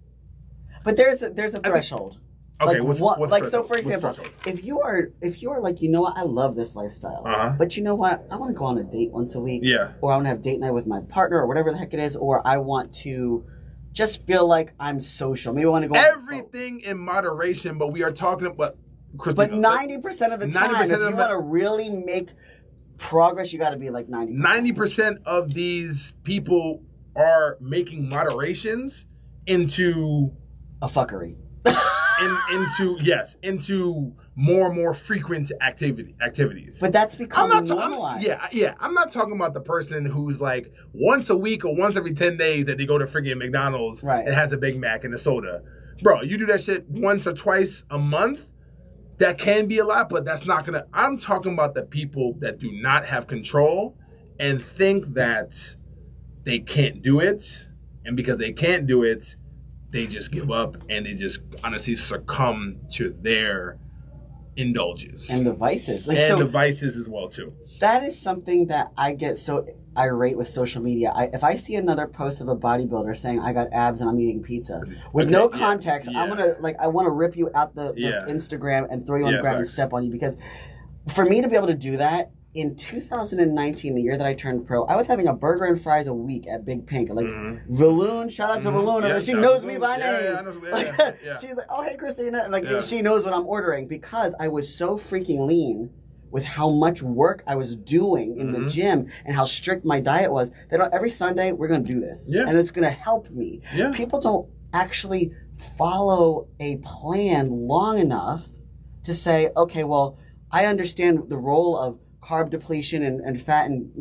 but there's a threshold. Okay, like, what's like so? For example, if you are like, you know what, I love this lifestyle, but you know what, I want to go on a date once a week, or I want to have date night with my partner, or whatever the heck it is, or I want to just feel like I'm social. Maybe I want to go. Everything in moderation, but we are talking about. But 90% of the time, if you want to really make progress, you got to be like 90%. 90% of these people are making moderations into a fuckery. into more and more frequent activities. But that's becoming normalized. I'm not talking about the person who's like once a week or once every 10 days that they go to friggin' McDonald's and has a Big Mac and a soda. Bro, you do that shit once or twice a month. That can be a lot, but that's not gonna. I'm talking about the people that do not have control and think that they can't do it, and because they can't do it, they just give up and they just honestly succumb to their indulgence and the vices, the vices as well too. That is something that I get so irate with social media. If I see another post of a bodybuilder saying I got abs and I'm eating pizza with no context, I want to rip you out the Instagram and throw you on the ground and step on you, because for me to be able to do that in 2019, the year that I turned pro, I was having a burger and fries a week at Big Pink. Like Valoon, shout out to Valoon. Yeah, she knows me by name. Yeah. She's like, oh, hey, Christina. And like, she knows what I'm ordering, because I was so freaking lean with how much work I was doing in the gym and how strict my diet was, that every Sunday we're going to do this. Yeah. And it's going to help me. Yeah. People don't actually follow a plan long enough to say, okay, well, I understand the role of carb depletion and fat and,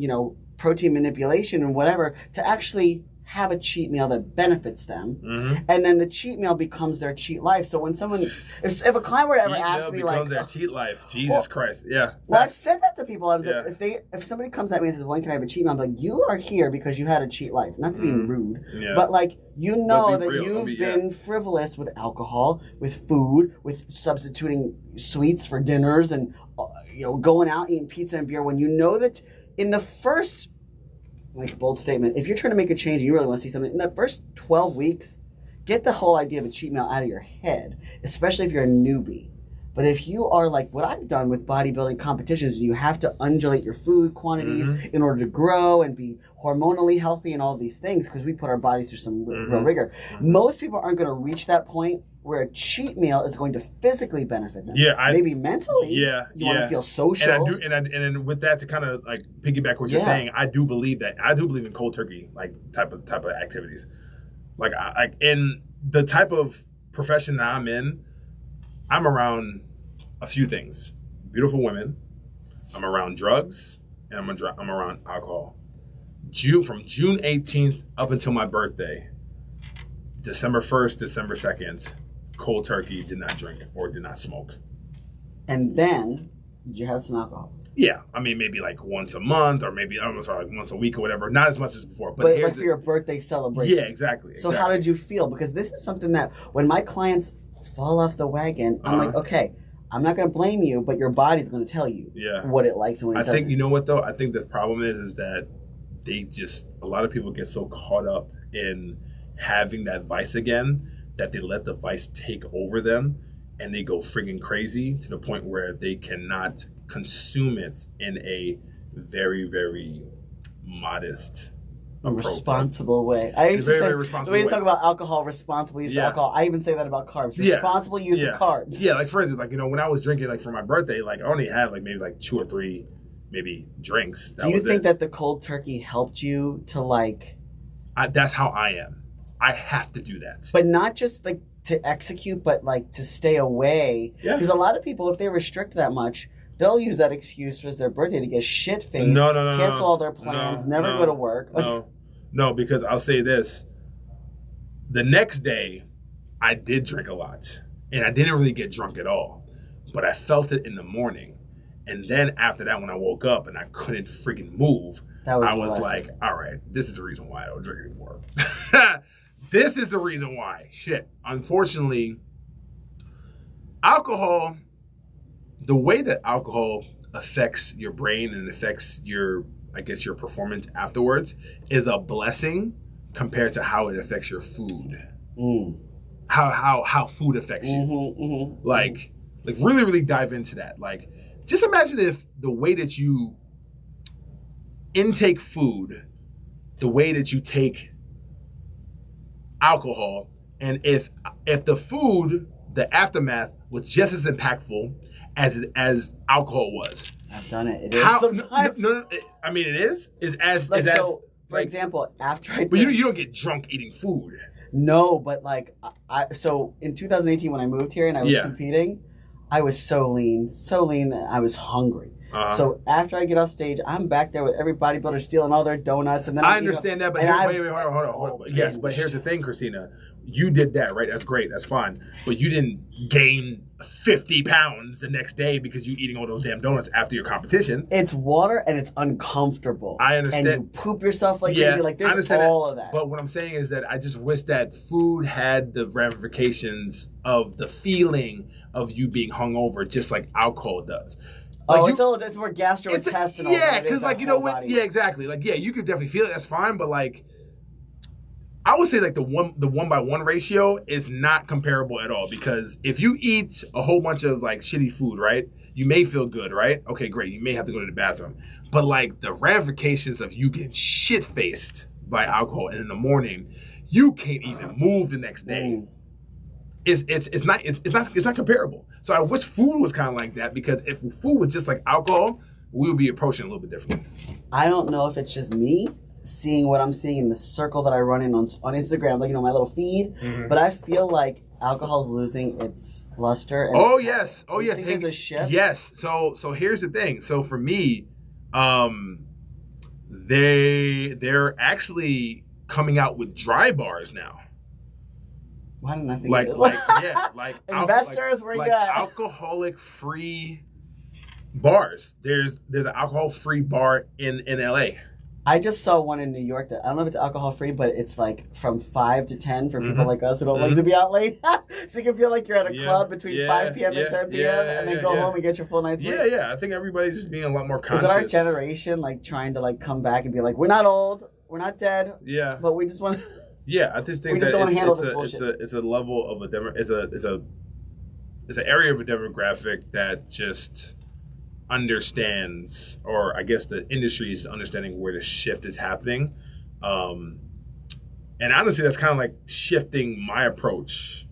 protein manipulation and whatever, to actually have a cheat meal that benefits them. And then the cheat meal becomes their cheat life. So when someone, if a client were to ever ask me like, their cheat life, Jesus Christ. Yeah. Well, I've said that to people. I was like, if somebody comes at me and says, when can I have a cheat meal? I'm like, you are here because you had a cheat life. Not to be rude, but like, that you've been frivolous with alcohol, with food, with substituting sweets for dinners, and going out eating pizza and beer, when you know that in the first, like, bold statement, if you're trying to make a change and you really want to see something, in the first 12 weeks, get the whole idea of a cheat meal out of your head, especially if you're a newbie. But if you are like what I've done with bodybuilding competitions, you have to undulate your food quantities in order to grow and be hormonally healthy and all these things, because we put our bodies through some real rigor. Most people aren't going to reach that point where a cheat meal is going to physically benefit them. Maybe mentally. You want to feel social. And with that, to kind of like piggyback what you're saying, I do believe in cold turkey type of activities. Like in the type of profession that I'm in, I'm around a few things: beautiful women, I'm around drugs, and I'm around alcohol. From June 18th up until my birthday, December 1st, December 2nd, cold turkey, did not drink or did not smoke. And then, did you have some alcohol? Yeah, I mean, maybe like once a month, or maybe like once a week or whatever. Not as much as before, but like for your birthday celebration. Yeah, exactly. So how did you feel? Because this is something that when my clients fall off the wagon, I'm like, okay, I'm not going to blame you, but your body's going to tell you what it likes and what it doesn't. I think, you know what though? I think the problem is that a lot of people get so caught up in having that vice again that they let the vice take over them, and they go friggin' crazy to the point where they cannot consume it in a very, very modest, responsible way. I used to say, the way you talk about alcohol, responsible use of alcohol, I even say that about carbs. Responsible use of carbs. Yeah, like for instance, like, when I was drinking, like for my birthday, like I only had like maybe like 2 or 3 maybe drinks. Do you think that the cold turkey helped you to like... that's how I am. I have to do that. But not just like to execute, but like to stay away. Because a lot of people, if they restrict that much, they'll use that excuse for their birthday to get shit-faced, cancel all their plans, never go to work. No, because I'll say this. The next day, I did drink a lot. And I didn't really get drunk at all. But I felt it in the morning. And then after that, when I woke up and I couldn't freaking move, I was like, all right, this is the reason why I don't drink anymore. This is the reason why. Shit. Unfortunately, alcohol, the way that alcohol affects your brain and affects your performance afterwards is a blessing compared to how it affects your food. How food affects you. Like really, really dive into that. Like, just imagine if the way that you intake food, the way that you take alcohol, and if the food, the aftermath was just as impactful as alcohol was. I've done it. It is sometimes. No, I mean, it is. For example, after I... But you don't get drunk eating food. No, but like, so in 2018 when I moved here and I was competing, I was so lean, I was hungry. So after I get off stage, I'm back there with every bodybuilder stealing all their donuts, and then I understand that, but wait, hold on. Yes, but here's the thing, Christina. You did that, right? That's great. That's fine. But you didn't gain 50 pounds the next day because you eating all those damn donuts after your competition. It's water and it's uncomfortable. I understand. And you poop yourself like crazy. Like, there's all of that. But what I'm saying is that I just wish that food had the ramifications of the feeling of you being hungover, just like alcohol does. Like it's more gastrointestinal. Yeah, because like, you know what? Yeah, exactly. Like, yeah, you could definitely feel it. That's fine. But like, I would say like the 1-by-1 ratio is not comparable at all, because if you eat a whole bunch of like shitty food, right, you may feel good, right? Okay, great. You may have to go to the bathroom. But like the ramifications of you getting shit-faced by alcohol and in the morning, you can't even move the next day. It's not comparable. So I wish food was kind of like that, because if food was just like alcohol, we would be approaching it a little bit differently. I don't know if it's just me seeing what I'm seeing in the circle that I run in on Instagram, like, you know, my little feed, but I feel like alcohol's losing its luster. And yes. There's a shift. Yes. So here's the thing. So for me, they're actually coming out with dry bars now. Why didn't I think of it? Like investors, where you at? Alcoholic free bars. There's an alcohol free bar in LA. I just saw one in New York that I don't know if it's alcohol free, but it's like from 5 to 10 for people like us who don't like to be out late. So you can feel like you're at a club between 5 p.m. and 10 p.m. and then go home and get your full night's sleep. Yeah. I think everybody's just being a lot more conscious. Is it our generation like trying to like come back and be like, we're not old, we're not dead, but we just want to... Yeah, I just think it's a level of it's an area of a demographic that just understands, or I guess the industry is understanding where the shift is happening. And honestly, that's kind of like shifting my approach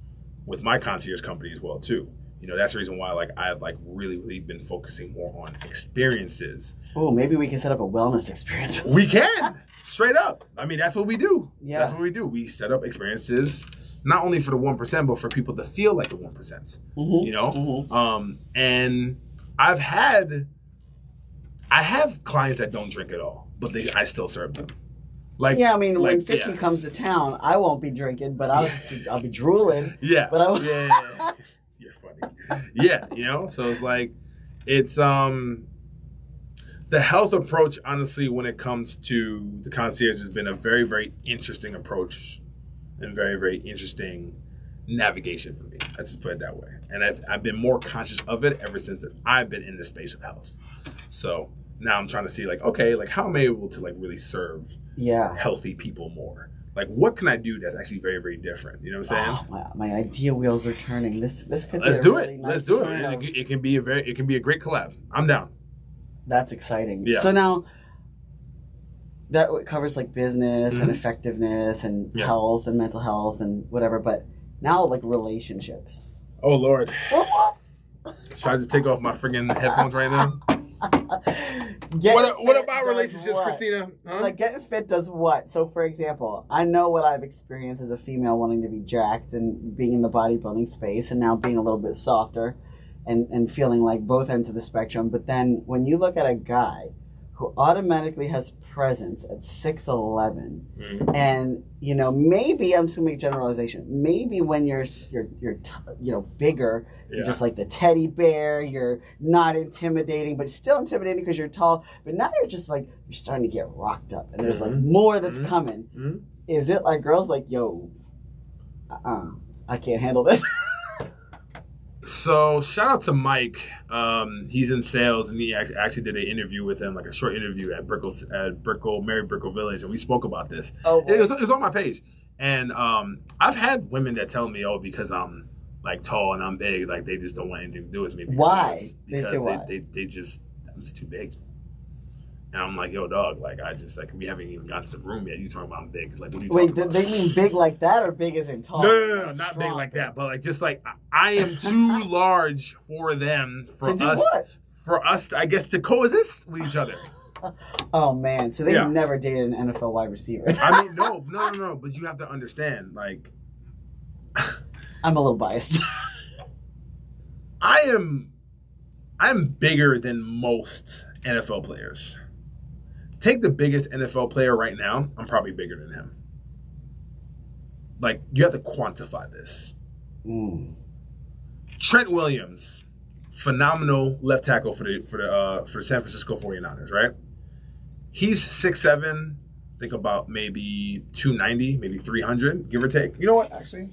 with my concierge company as well too. You know, that's the reason why like I've like really, really been focusing more on experiences. Oh, maybe we can set up a wellness experience. We can. Straight up. I mean, that's what we do. Yeah. That's what we do. We set up experiences, not only for the 1%, but for people to feel like the 1%. You know? And I have clients that don't drink at all, but I still serve them. Like, yeah, I mean, when 50 comes to town, I won't be drinking, but I'll be drooling. Yeah. But You're funny. Yeah, you know? So it's like, it's the health approach, honestly, when it comes to the concierge, has been a very, very interesting approach and very, very interesting navigation for me. Let's just put it that way. And I've been more conscious of it ever since I've been in the space of health. So now I'm trying to see, like, okay, like, how am I able to, like, really serve healthy people more? Like, what can I do that's actually very, very different? You know what I'm saying? Oh, my idea wheels are turning. This could be Let's a do really it. nice Let's do it. turn of- It can be a great collab. I'm down. That's exciting. Yeah. So now that covers like business and Mhm. effectiveness and Yeah. health and mental health and whatever. But now like relationships. Oh Lord. Should I just take off my friggin' headphones right now? What about relationships, what? Christina? Huh? Like getting fit does what? So for example, I know what I've experienced as a female wanting to be jacked and being in the bodybuilding space and now being a little bit softer and feeling like both ends of the spectrum. But then when you look at a guy who automatically has presence at 6'11", and you know, maybe I'm just gonna make a generalization. Maybe when you're bigger, you're just like the teddy bear. You're not intimidating, but still intimidating because you're tall. But now you're just like you're starting to get rocked up, and there's like more that's coming. Is it like girls like, yo, I can't handle this? So shout out to Mike. He's in sales, and he actually did an interview with him, like a short interview at Mary Brickell Village, and we spoke about this. Oh, it was on my page, and I've had women that tell me, oh, because I'm like tall and I'm big, like they just don't want anything to do with me. Why? Because They say why? They just I'm just too big. And I'm like, yo, dog, like I just like we haven't even gotten to the room yet. You talking about I'm big? Like, what are you talking about? Wait, they mean big like that or big as in tall? No, not big like that, but like just like I am too large for them to do what? For us, I guess, to coexist with each other. Oh man, so they never dated an NFL wide receiver. I mean, no, but you have to understand, like, I'm a little biased. I'm bigger than most NFL players. Take the biggest NFL player right now, I'm probably bigger than him. Like, you have to quantify this. Trent Williams, phenomenal left tackle for the San Francisco 49ers, right? He's 6'7", think about maybe 290, maybe 300, give or take. You know what, actually?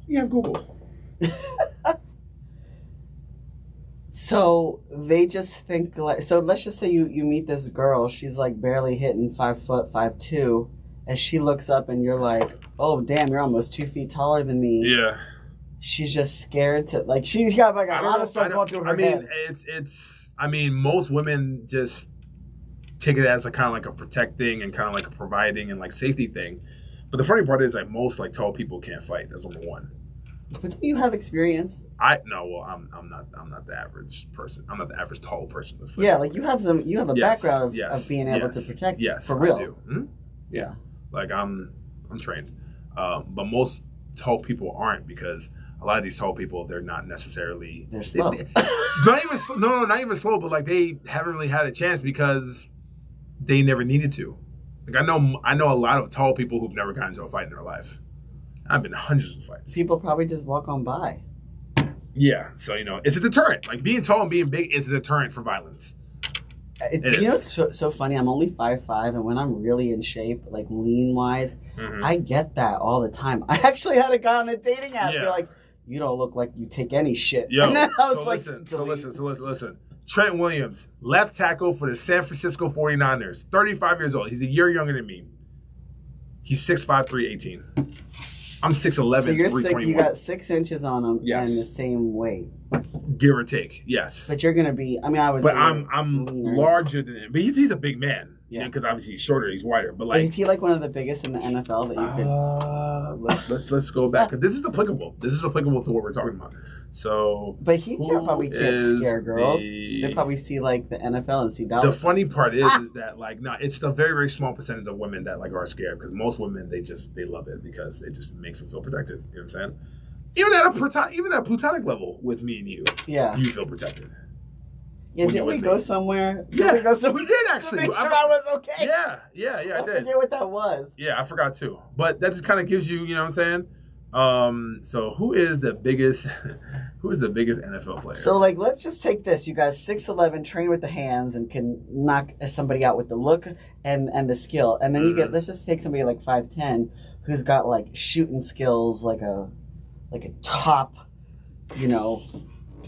We have Google. So they just think like, so let's just say you meet this girl, she's like barely hitting 5 foot, 5'2", and she looks up and you're like, oh damn, you're almost 2 feet taller than me. Yeah. She's just scared to, like, she's got like a lot of stuff going through her head. I mean, most women just take it as a kind of like a protecting and kind of like a providing and like safety thing. But the funny part is like most like tall people can't fight. That's number one. But do you have experience? I'm not the average person. I'm not the average tall person. Yeah, like you have a background of being able to protect. Yes, for real. I do. Yeah, like I'm trained, but most tall people aren't, because a lot of these tall people, they're not necessarily slow. Not even slow, but like they haven't really had a chance because they never needed to. Like I know a lot of tall people who've never gotten into a fight in their life. I've been to hundreds of fights. People probably just walk on by. Yeah, so it's a deterrent. Like being tall and being big is a deterrent for violence. You know, it's so funny. I'm only 5'5", and when I'm really in shape, like lean wise, I get that all the time. I actually had a guy on a dating app be like, "You don't look like you take any shit." Yo, and then I was listen. Trent Williams, left tackle for the San Francisco 49ers, 35 years old. He's a year younger than me. He's 6'5", 318. I'm 6'11", so you're 321. You got 6 inches on him and the same weight. Give or take, yes. But you're gonna be. I mean, I was. But I'm larger than him. But he's a big man. Yeah. Because obviously he's shorter, he's wider. But like, is he like one of the biggest in the NFL that you could? Let's go back, because this is applicable. This is applicable to what we're talking about. So, but he probably can't scare girls. They probably see like the NFL and see dollars. The funny part is that like, no, it's a very, very small percentage of women that like are scared, because most women they love it because it just makes them feel protected. You know what I'm saying? Even at a platonic level with me and you, you feel protected. Yeah, did we go somewhere? We did actually. To make sure I was okay. Yeah, I did. I forget what that was. Yeah, I forgot too. But that just kind of gives you know what I'm saying? So who is the biggest NFL player? So like, let's just take this. You guys 6'11", train with the hands and can knock somebody out with the look and the skill. And then you get, let's just take somebody like 5'10", who's got like shooting skills, like a top,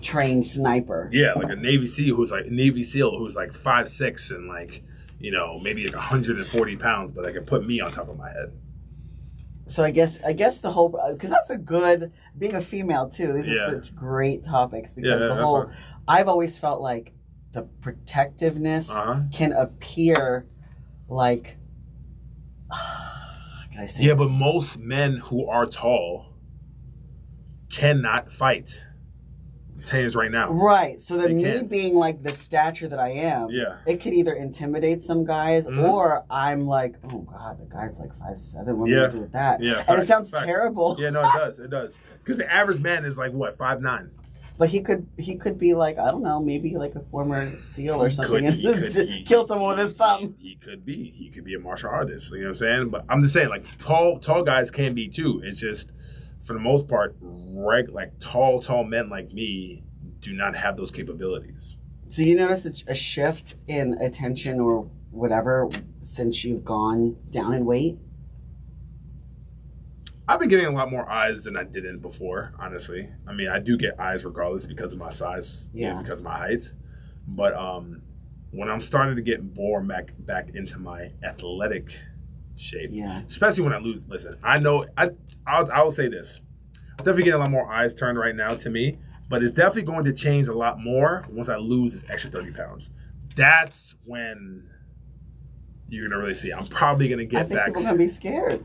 trained sniper. Yeah, like a Navy SEAL who's like 5'6" and like, maybe like 140 pounds, but they can put me on top of my head. So I guess the whole, because that's a good, being a female too. These Yeah. are such great topics because Yeah, the that's whole. fine. I've always felt like the protectiveness can appear like. Can I say? Yeah, this? but most men who are tall cannot fight. I'm telling you this right now. Right. So then They me can't. being like the stature that I am, Yeah. it could either intimidate some guys Mhm. or I'm like, oh God, the guy's like 5'7". What am I Yeah. gonna do with that? Yeah, and facts, it sounds facts. terrible. Yeah, no, it does. It does. Because the average man is like what, 5'9". But he could be like, I don't know, maybe like a former SEAL or something, He could kill someone with his thumb. He could be. He could be a martial artist. You know what I'm saying? But I'm just saying, like tall guys can be too. It's just for the most part, like tall men like me do not have those capabilities. So you notice a shift in attention or whatever since you've gone down in weight? I've been getting a lot more eyes than I didn't before, honestly. I mean, I do get eyes regardless because of my size, because of my height. But when I'm starting to get more back into my athletic shape, especially when I lose. Listen, I know I'll say this. I'm definitely getting a lot more eyes turned right now to me, but it's definitely going to change a lot more once I lose this extra 30 pounds. That's when you're gonna really see. I'm probably gonna get back. People are gonna be scared.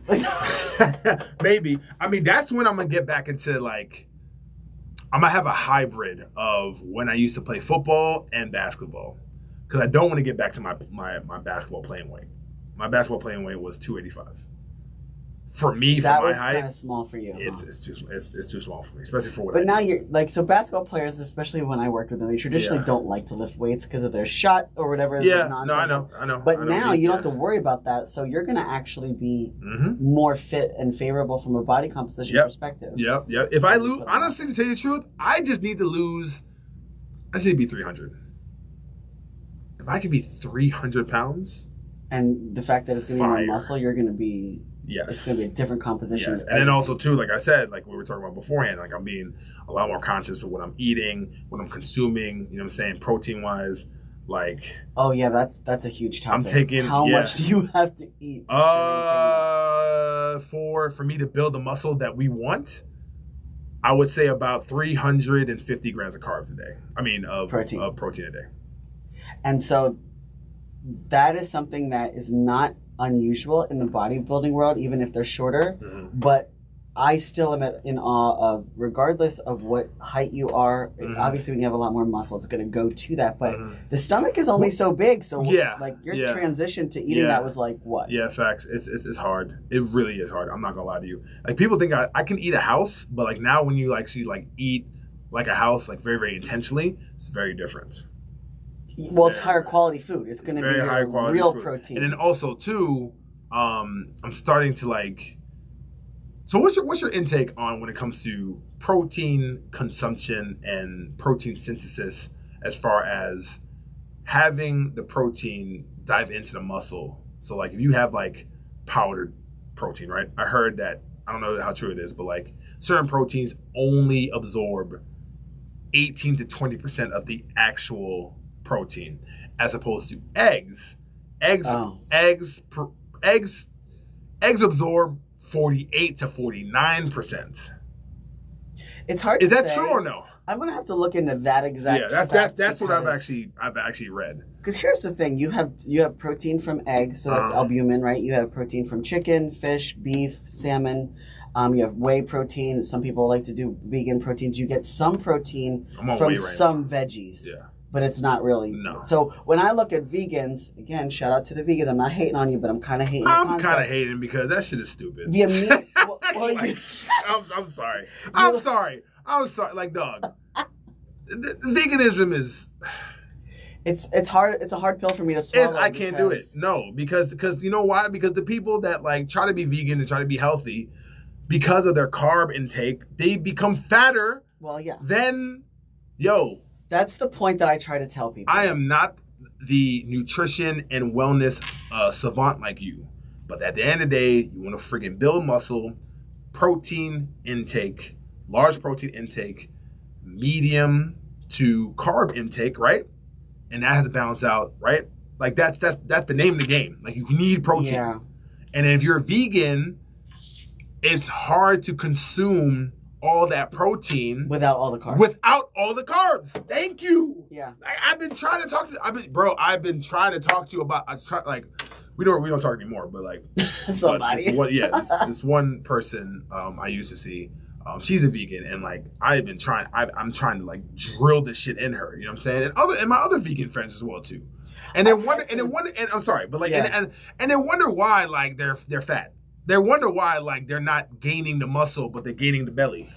Maybe. I mean, that's when I'm gonna get back into like. I'm gonna have a hybrid of when I used to play football and basketball, because I don't want to get back to my basketball playing weight. My basketball playing weight was 285. For me, for my height, that was kind of small for you. It's too small for me, especially for what. But now you're like, so basketball players, especially when I worked with them, they traditionally don't like to lift weights because of their shot or whatever. Yeah, no, I know. But now you don't have to worry about that, so you're gonna actually be more fit and favorable from a body composition perspective. Yep. If I lose, honestly, to tell you the truth, I just need to lose. I just need to be 300. If I can be 300 pounds, and the fact that it's gonna be more muscle, you're gonna be. Yes. It's going to be a different composition. Yes. And then also, too, like I said, like we were talking about beforehand, like I'm being a lot more conscious of what I'm eating, what I'm consuming, you know what I'm saying, protein-wise. Like... Oh, yeah, that's a huge topic. I'm taking... How much do you have to eat? For me to build the muscle that we want, I would say about 350 grams of carbs a day. I mean, of protein a day. And so that is something that is not unusual in the bodybuilding world, even if they're shorter. But I still am in awe of, regardless of what height you are, obviously when you have a lot more muscle, it's going to go to that. But the stomach is only so big. So like your transition to eating that was like what? Yeah, facts. It's hard. It really is hard. I'm not going to lie to you. Like people think I can eat a house, but like now when you actually like eat like a house, like very, very intentionally, it's very different. Well, it's higher quality food. It's going to be high quality real food. protein. And then also too, I'm starting to like. So what's your intake on when it comes to protein consumption and protein synthesis, as far as having the protein dive into the muscle? So like if you have like powdered protein, right? I heard that, I don't know how true it is, but like certain proteins only absorb 18 to 20% of the actual protein, as opposed to eggs. Eggs absorb 48 to 49%. It's hard. Is to that say. True or no? I'm gonna have to look into that exact. Yeah, that's what I've actually read. Because here's the thing: you have protein from eggs, so that's albumin, right? You have protein from chicken, fish, beef, salmon. You have whey protein. Some people like to do vegan proteins. You get some protein from some veggies. Yeah. But it's not really. No. So when I look at vegans, again, shout out to the vegans. I'm not hating on you, but I'm kind of hating. I'm kind of hating because that shit is stupid. The meat. I'm sorry. I'm sorry. Like, dog. Veganism is. It's hard. It's a hard pill for me to swallow. I can't do it. No, because you know why? Because the people that like try to be vegan and try to be healthy, because of their carb intake, they become fatter. Well, yeah. Then, that's the point that I try to tell people. I am not the nutrition and wellness savant like you. But at the end of the day, you want to friggin' build muscle, protein intake, large protein intake, medium to carb intake, right? And that has to balance out, right? Like that's the name of the game. Like you need protein. Yeah. And if you're a vegan, it's hard to consume all that protein without all the carbs. Thank you. Yeah. I've been trying to talk to. I've been trying to talk to you about. We don't talk anymore, but like somebody. This one person I used to see. She's a vegan, and like I'm trying to like drill this shit in her. You know what I'm saying? And my other vegan friends as well too. And they wonder. And I'm sorry, but like, and they wonder why like they're fat. They wonder why like they're not gaining the muscle, but they're gaining the belly.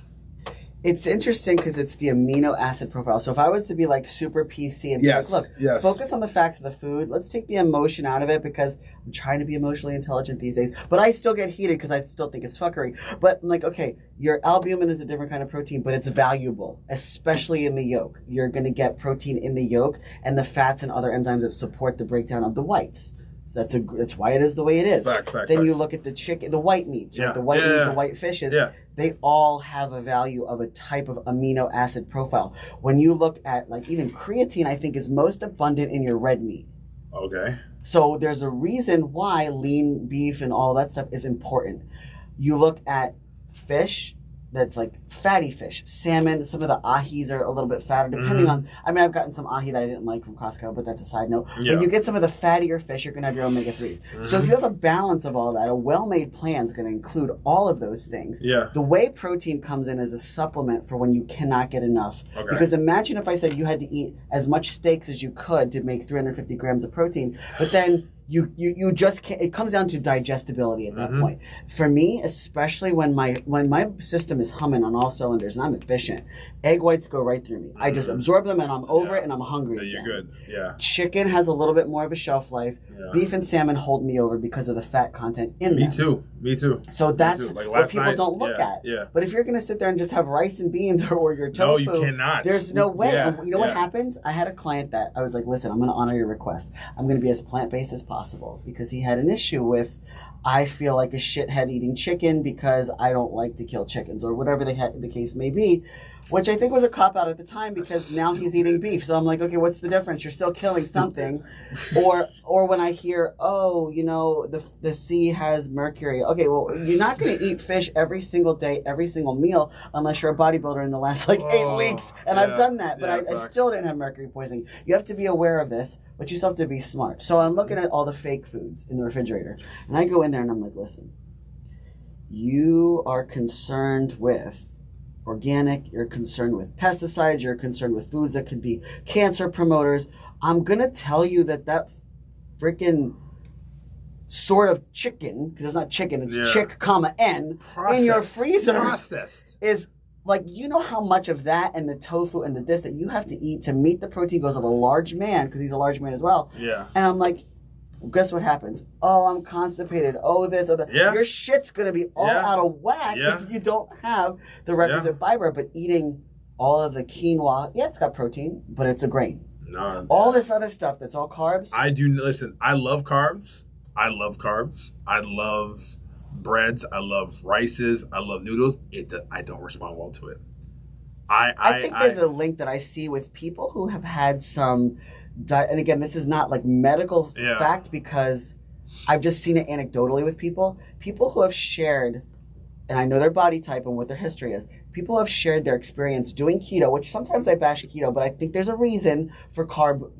It's interesting because it's the amino acid profile. So if I was to be like super PC and be like, look, focus on the facts of the food. Let's take the emotion out of it because I'm trying to be emotionally intelligent these days. But I still get heated because I still think it's fuckery. But I'm like, okay, your albumin is a different kind of protein, but it's valuable, especially in the yolk. You're going to get protein in the yolk and the fats and other enzymes that support the breakdown of the whites. That's why it is the way it is. Facts. You look at the chicken, the white meats, right? The white meat, the white fishes. Yeah. They all have a value of a type of amino acid profile. When you look at like even creatine, I think is most abundant in your red meat. Okay. So there's a reason why lean beef and all that stuff is important. You look at fish. That's like fatty fish, salmon. Some of the ahis are a little bit fatter, depending on. I mean, I've gotten some ahi that I didn't like from Costco, but that's a side note. Yeah. When you get some of the fattier fish, you're gonna have your omega-3s. So if you have a balance of all that, a well-made plan is gonna include all of those things. Yeah. The whey protein comes in as a supplement for when you cannot get enough. Okay. Because imagine if I said you had to eat as much steaks as you could to make 350 grams of protein, but then you just can't. It comes down to digestibility at that point. For me, especially when my system is humming on all cylinders and I'm efficient, egg whites go right through me. I just absorb them and I'm over it and I'm hungry again. You're good. Yeah. Chicken has a little bit more of a shelf life. Yeah. Beef and salmon hold me over because of the fat content in them. Me too. So that's like what people don't look at. Yeah. But if you're going to sit there and just have rice and beans or your tofu, no, you cannot. There's no way. Yeah. And you know what happens? I had a client that I was like, listen, I'm going to honor your request. I'm going to be as plant-based as possible because he had an issue with, I feel like a shithead eating chicken because I don't like to kill chickens or whatever the case may be, which I think was a cop-out at the time because now he's eating beef. So I'm like, okay, what's the difference? You're still killing something. Or when I hear, oh, you know, the sea has mercury. Okay, well, you're not going to eat fish every single day, every single meal, unless you're a bodybuilder in the last 8 weeks. And I've done that, but I still didn't have mercury poisoning. You have to be aware of this, but you still have to be smart. So I'm looking at all the fake foods in the refrigerator. And I go in there and I'm like, listen, you are concerned with organic, you're concerned with pesticides, you're concerned with foods that could be cancer promoters. I'm going to tell you that freaking sort of chicken, because it's not chicken, it's chick, N, in your freezer is like, you know how much of that and the tofu and the this that you have to eat to meet the protein goals of a large man, because he's a large man as well. Yeah. And I'm like, guess what happens? Oh, I'm constipated. Oh, this or that. Yeah. Your shit's going to be all out of whack if you don't have the requisite fiber. But eating all of the quinoa, it's got protein, but it's a grain. No. All this other stuff that's all carbs. Listen, I love carbs. I love breads. I love rices. I love noodles. I don't respond well to it. I think there's a link that I see with people who have had some... and again, this is not like medical fact because I've just seen it anecdotally with people who have shared, and I know their body type and what their history is. People have shared their experience doing keto, which sometimes I bash keto, but I think there's a reason for carb,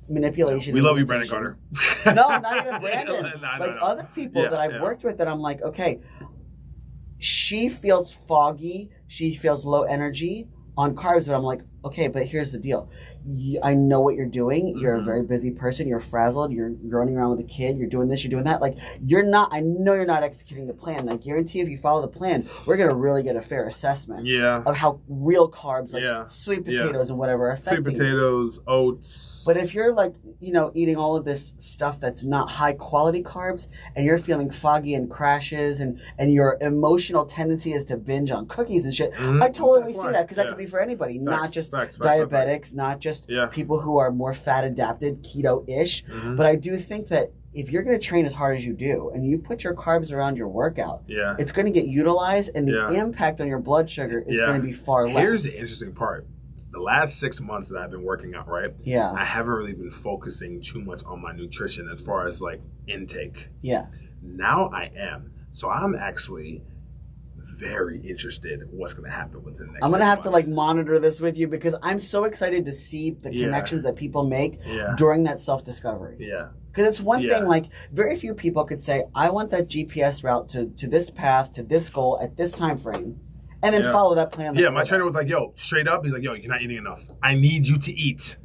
manipulation. We love you, Brandon Carter. No, not even Brandon. Other people that I've worked with that I'm like, okay, she feels foggy, she feels low energy on carbs, but I'm like, okay, but here's the deal. I know what you're doing. You're a very busy person. You're frazzled. You're running around with a kid. You're doing this. You're doing that. Like, I know you're not executing the plan. And I guarantee if you follow the plan, we're going to really get a fair assessment of how real carbs, like sweet potatoes and whatever, are affecting sweet potatoes, oats. But if you're like, eating all of this stuff that's not high quality carbs and you're feeling foggy and crashes and your emotional tendency is to binge on cookies and shit, I totally see that because that could be for anybody, not just diabetics, not just people who are more fat adapted, keto-ish. But I do think that if you're going to train as hard as you do and you put your carbs around your workout, it's going to get utilized and the impact on your blood sugar is going to be far less. Here's the interesting part. The last 6 months that I've been working out, right? Yeah. I haven't really been focusing too much on my nutrition as far as like intake. Yeah. Now I am. So I'm actually very interested in what's going to happen within the next I'm going to 6 have to months. monitor this with you because I'm so excited to see the connections that people make during that self-discovery. Yeah. Because it's one thing, very few people could say, I want that GPS route to this path, to this goal at this time frame, and then follow that plan. Yeah, my trainer was like, yo, straight up, he's like, yo, you're not eating enough. I need you to eat.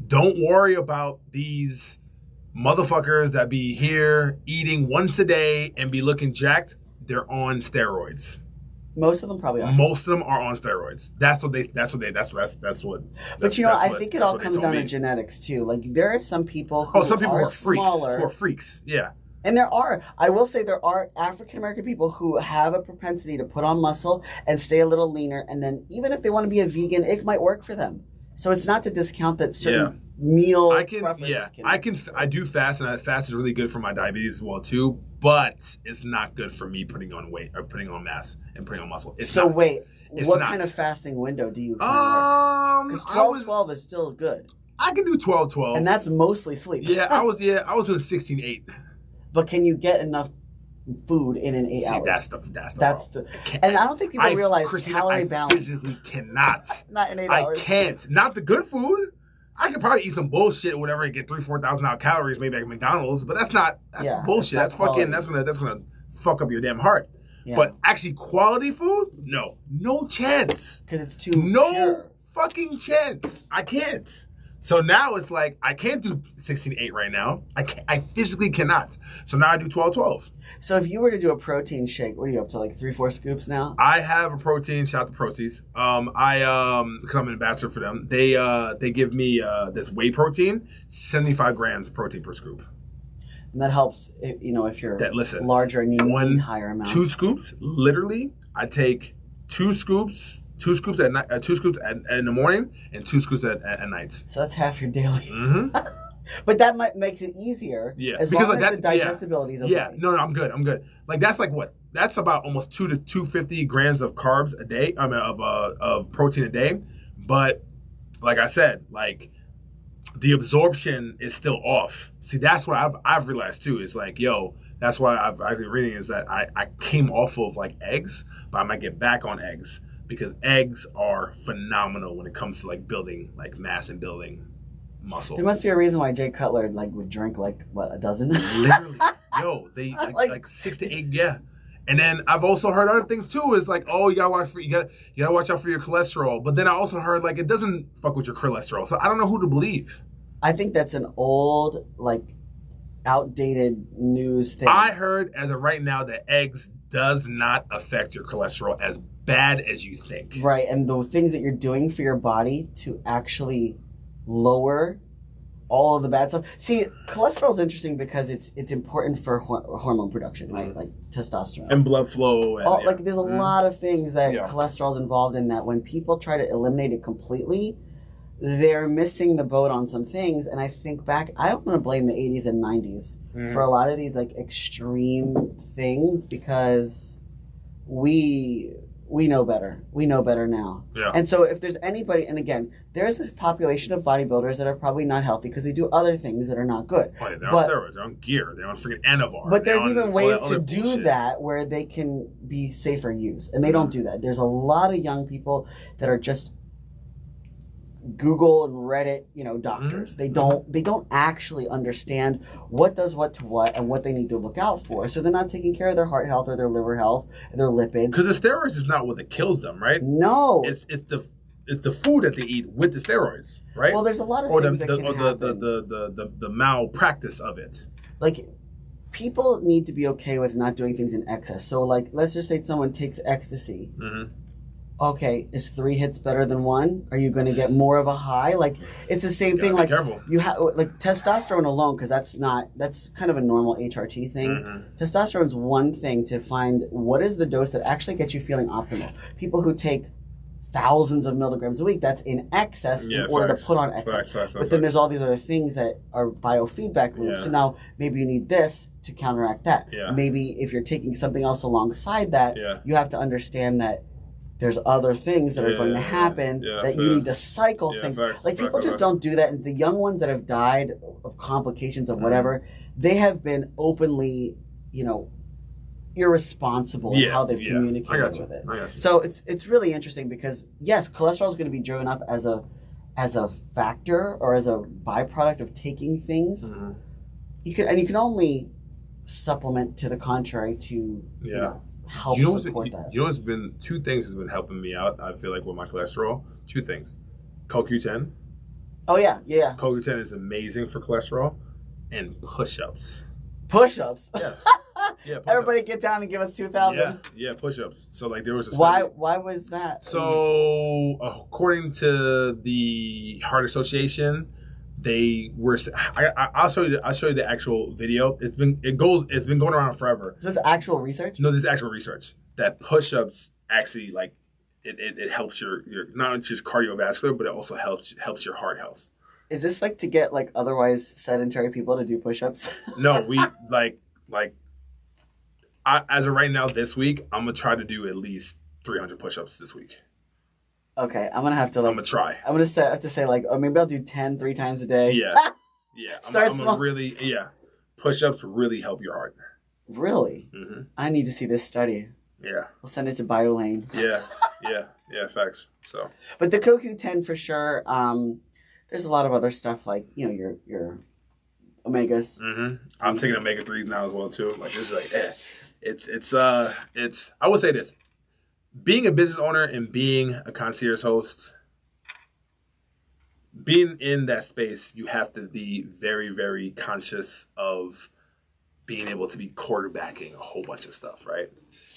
Don't worry about these motherfuckers that be here eating once a day and be looking jacked. They're on steroids. Most of them probably are. Most of them are on steroids. That's what. But I think it all comes down to genetics too. Like there are some people who are freaks, smaller. who are freaks. Yeah. And I will say there are African American people who have a propensity to put on muscle and stay a little leaner. And then even if they want to be a vegan, it might work for them. So it's not to discount that certain meal preferences I do fast, and fast is really good for my diabetes as well too. But it's not good for me putting on weight or putting on mass and putting on muscle. What kind of fasting window do you find works? Because 12-12 is still good. I can do 12-12. And that's mostly sleep. Yeah, I was doing 16-8. But can you get enough food in an 8 hours? And I don't think people realize calorie balance. I physically cannot. Not in 8 hours. I can't. Not the good food. I could probably eat some bullshit or whatever and get 3,000-4,000 calories maybe at McDonald's, but that's bullshit. That's gonna fuck up your damn heart. Yeah. But actually quality food? No chance. Because it's too pure. Fucking chance. I can't. So now it's like I can't do 16-8 right now. I physically cannot. So now I do 12-12. So if you were to do a protein shake, what are you up to? Like 3-4 scoops now? I have a protein. Shout out to Proteins. Because I'm an ambassador for them. They give me this whey protein, 75 grams of protein per scoop. And that helps. If you're larger and you need higher amounts. 2 scoops. Literally, I take 2 scoops. 2 scoops at night, 2 scoops in the morning, and 2 scoops at night. So that's half your daily. Mm-hmm. But that makes it easier. Yeah, as long as the digestibility is okay. Yeah, no, I'm good. Like that's like what? That's about almost 2 to 250 grams of carbs a day. Of protein a day. But like I said, like the absorption is still off. See, that's what I've realized too. Is like, that's why I've been reading is that I came off of like eggs, but I might get back on eggs. Because eggs are phenomenal when it comes to like building like mass and building muscle. There must be a reason why Jay Cutler would drink a dozen. Literally, they like 6 to 8, yeah. And then I've also heard other things too. Is like, you gotta watch out for your cholesterol. But then I also heard like it doesn't fuck with your cholesterol. So I don't know who to believe. I think that's an old outdated news thing. I heard as of right now that eggs does not affect your cholesterol as bad as you think. Right, and the things that you're doing for your body to actually lower all of the bad stuff. See, cholesterol is interesting because it's important for hormone production, right? Like testosterone. And blood flow. And, there's a lot of things that cholesterol is involved in that when people try to eliminate it completely, they're missing the boat on some things. And I think back, I don't want to blame the 80s and 90s for a lot of these extreme things because we know better. We know better now. Yeah. And so if there's anybody, and again, there's a population of bodybuilders that are probably not healthy because they do other things that are not good. Oh, yeah, they're on steroids, they're on gear, they're on freaking Anavar. But there's even ways to do that where they can be safer use. And they don't do that. There's a lot of young people that are just Google and Reddit, doctors. They don't actually understand what does what to what and what they need to look out for. So they're not taking care of their heart health or their liver health and their lipids. Because the steroids is not what kills them, right? No, it's the food that they eat with the steroids, right? Well, there's a lot of things that can happen. The malpractice of it. Like people need to be okay with not doing things in excess. So let's just say someone takes ecstasy. Mm-hmm. Okay, is 3 hits better than 1? Are you going to get more of a high? It's the same thing. Be careful. You have testosterone alone, because that's kind of a normal HRT thing. Mm-hmm. Testosterone is one thing to find what is the dose that actually gets you feeling optimal. People who take thousands of milligrams a week, that's in excess in order to put on excess. But then there's all these other things that are biofeedback loops. Yeah. So now maybe you need this to counteract that. Yeah. Maybe if you're taking something else alongside that, you have to understand that there's other things that are going to happen that you need to cycle things. People just don't do that. And the young ones that have died of complications of whatever, they have been openly, irresponsible in how they've communicated with it. So it's really interesting because yes, cholesterol is going to be driven up as a factor or as a byproduct of taking things. Mm-hmm. You can only supplement to the contrary to help support that. You know, it's been 2 things has been helping me out. I feel like with my cholesterol, 2 things: CoQ10. Oh yeah. CoQ10 is amazing for cholesterol, and push-ups. Push-ups. Yeah. Yeah, everybody get down and give us 2,000. Yeah, push-ups. So like there was a study. Why was that? So according to the Heart Association, they were. I'll show you the actual video. It's been going around forever. Is this actual research? No, this is actual research that push-ups actually like it helps your not just cardiovascular, but it also helps your heart health. Is this like to get like otherwise sedentary people to do push-ups? No, we like. As of right now, this week, I'm gonna try to do at least 300 push-ups this week. Okay, I'm gonna have to. I'm gonna try. I'm gonna have to say like, oh, maybe I'll do 10 3 times a day. Yeah. Start small. Push-ups really help your heart. Really? Mm-hmm. I need to see this study. Yeah. We'll send it to BioLane. Yeah. Facts. So. But the CoQ10 for sure. There's a lot of other stuff like your omegas. Mm-hmm. I'm taking omega-3s now as well too. Like this is like it's I would say this. Being a business owner and being a concierge host, being in that space, you have to be very, very conscious of being able to be quarterbacking a whole bunch of stuff, right?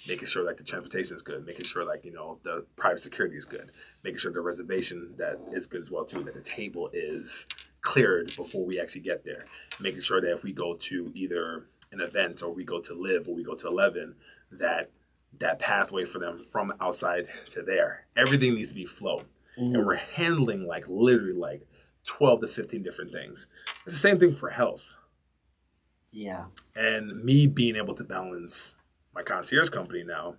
Making sure like the transportation is good, making sure like, the private security is good, making sure the reservation that is good as well too, that the table is cleared before we actually get there, making sure that if we go to either an event or we go to Live or we go to 11, that pathway for them from outside to there, everything needs to be flow. Mm-hmm. And we're handling like literally like 12 to 15 different things. It's the same thing for health. Yeah. And me being able to balance my concierge company now,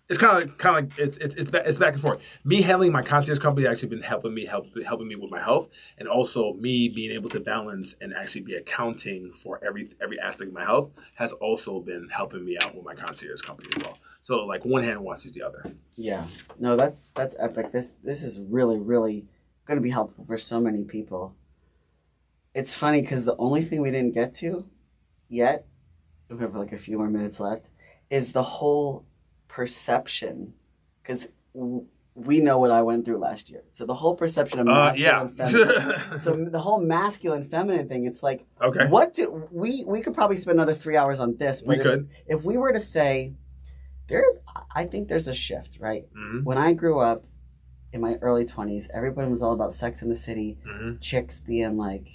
it's kind of like it's back and forth. Me handling my concierge company actually been helping me with my health, and also me being able to balance and actually be accounting for every aspect of my health has also been helping me out with my concierge company as well. So like one hand washes the other. Yeah, no, that's epic. This is really really going to be helpful for so many people. It's funny because the only thing we didn't get to yet, we have like a few more minutes left, is the whole perception, because we know what I went through last year. So the whole perception of masculine feminine. So the whole masculine feminine thing, it's like, okay, what do we could probably spend another 3 hours on this, but if we were to say I think there's a shift, right? Mm-hmm. When I grew up in my early 20s, everybody was all about Sex in the City, mm-hmm. chicks being like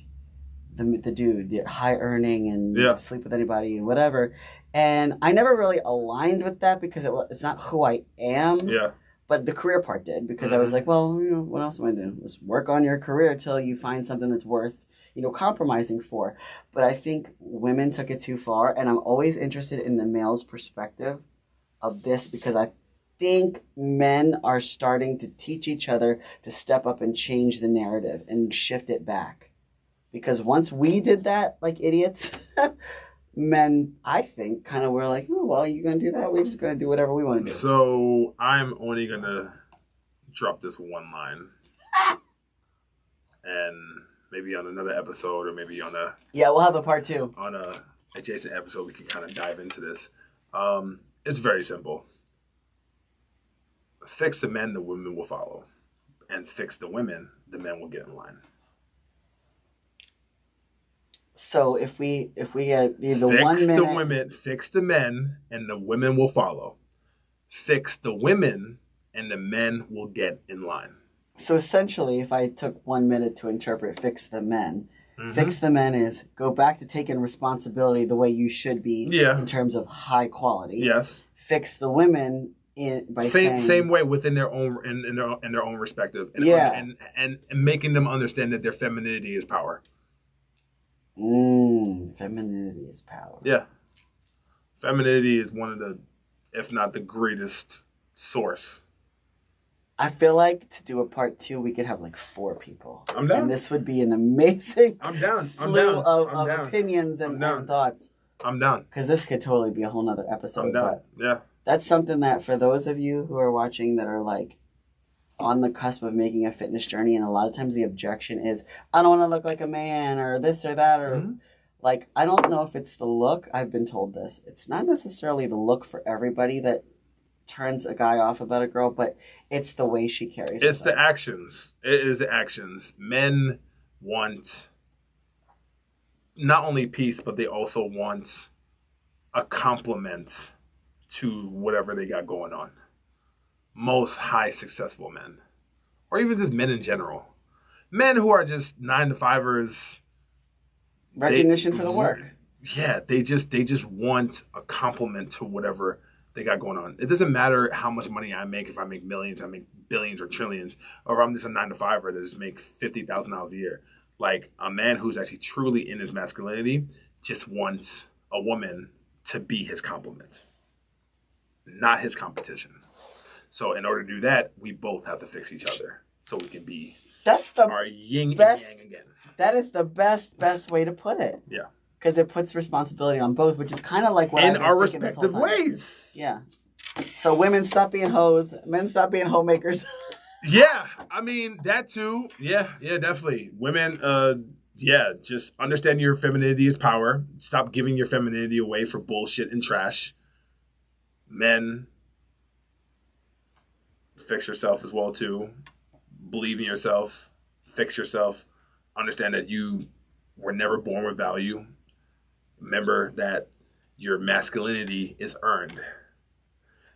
the dude, the high earning and sleep with anybody and whatever. And I never really aligned with that because it's not who I am. Yeah. But the career part did, because I was like, well, what else am I doing? Let's work on your career till you find something that's worth, compromising for. But I think women took it too far, and I'm always interested in the male's perspective of this, because I think men are starting to teach each other to step up and change the narrative and shift it back. Because once we did that like idiots, men, I think, kind of were like, oh, well, you're going to do that? We're just going to do whatever we want to do. So I'm only going to drop this one line. And maybe on another episode, or maybe on a... Yeah, we'll have a part 2. On a adjacent episode, we can kind of dive into this. It's very simple. Fix the men, the women will follow. And fix the women, the men will get in line. So if we get the 1 minute... Fix the men, and the women will follow. Fix the women, and the men will get in line. So essentially, if I took 1 minute to interpret fix the men, fix the men is go back to taking responsibility the way you should be in terms of high quality. Yes. Fix the women by saying... Same way within their own in their own respective. And making them understand that their femininity is power. Femininity is power. Yeah. Femininity is one of the, if not the greatest source. I feel like to do a part 2, we could have like 4 people. I'm down. And this would be an amazing slew of opinions and thoughts. I'm down. Because this could totally be a whole nother episode. I'm down. Yeah. That's something that for those of you who are watching that are like on the cusp of making a fitness journey, and a lot of times the objection is, I don't want to look like a man or this or that, or like, I don't know if it's the look. I've been told this. It's not necessarily the look for everybody that turns a guy off about a girl, but it's the way she carries herself. It's the actions. It is the actions. Men want not only peace, but they also want a compliment to whatever they got going on. Most high successful men, or even just men in general, men who are just 9-to-5ers, recognition for the work. Yeah, they just want a compliment to whatever they got going on. It doesn't matter how much money I make. If I make millions, I make billions or trillions, or if I'm just a 9-to-5er that just make $50,000 a year. Like, a man who's actually truly in his masculinity just wants a woman to be his compliment, not his competition. So in order to do that, we both have to fix each other so we can be our yin and yang again. That is the best way to put it. Yeah. Because it puts responsibility on both, which is kind of like what in our respective ways. Yeah. So women, stop being hoes. Men, stop being homemakers. Yeah. I mean, that too. Yeah, definitely. Women, just understand your femininity is power. Stop giving your femininity away for bullshit and trash. Men, fix yourself as well too. Believe in yourself. Fix yourself. Understand that you were never born with value. Remember that your masculinity is earned.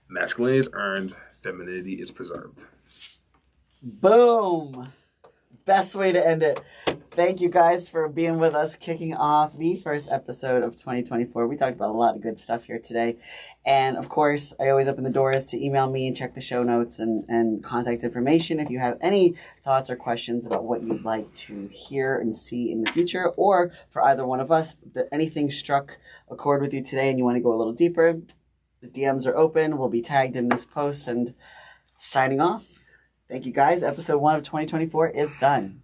Masculinity is earned. Femininity is preserved. Boom. Best way to end it. Thank you guys for being with us, kicking off the first episode of 2024. We talked about a lot of good stuff here today. And of course, I always open the doors to email me and check the show notes and contact information if you have any thoughts or questions about what you'd like to hear and see in the future, or for either one of us, that anything struck a chord with you today and you want to go a little deeper. The DMs are open. We'll be tagged in this post. And signing off. Thank you guys. Episode 1 of 2024 is done.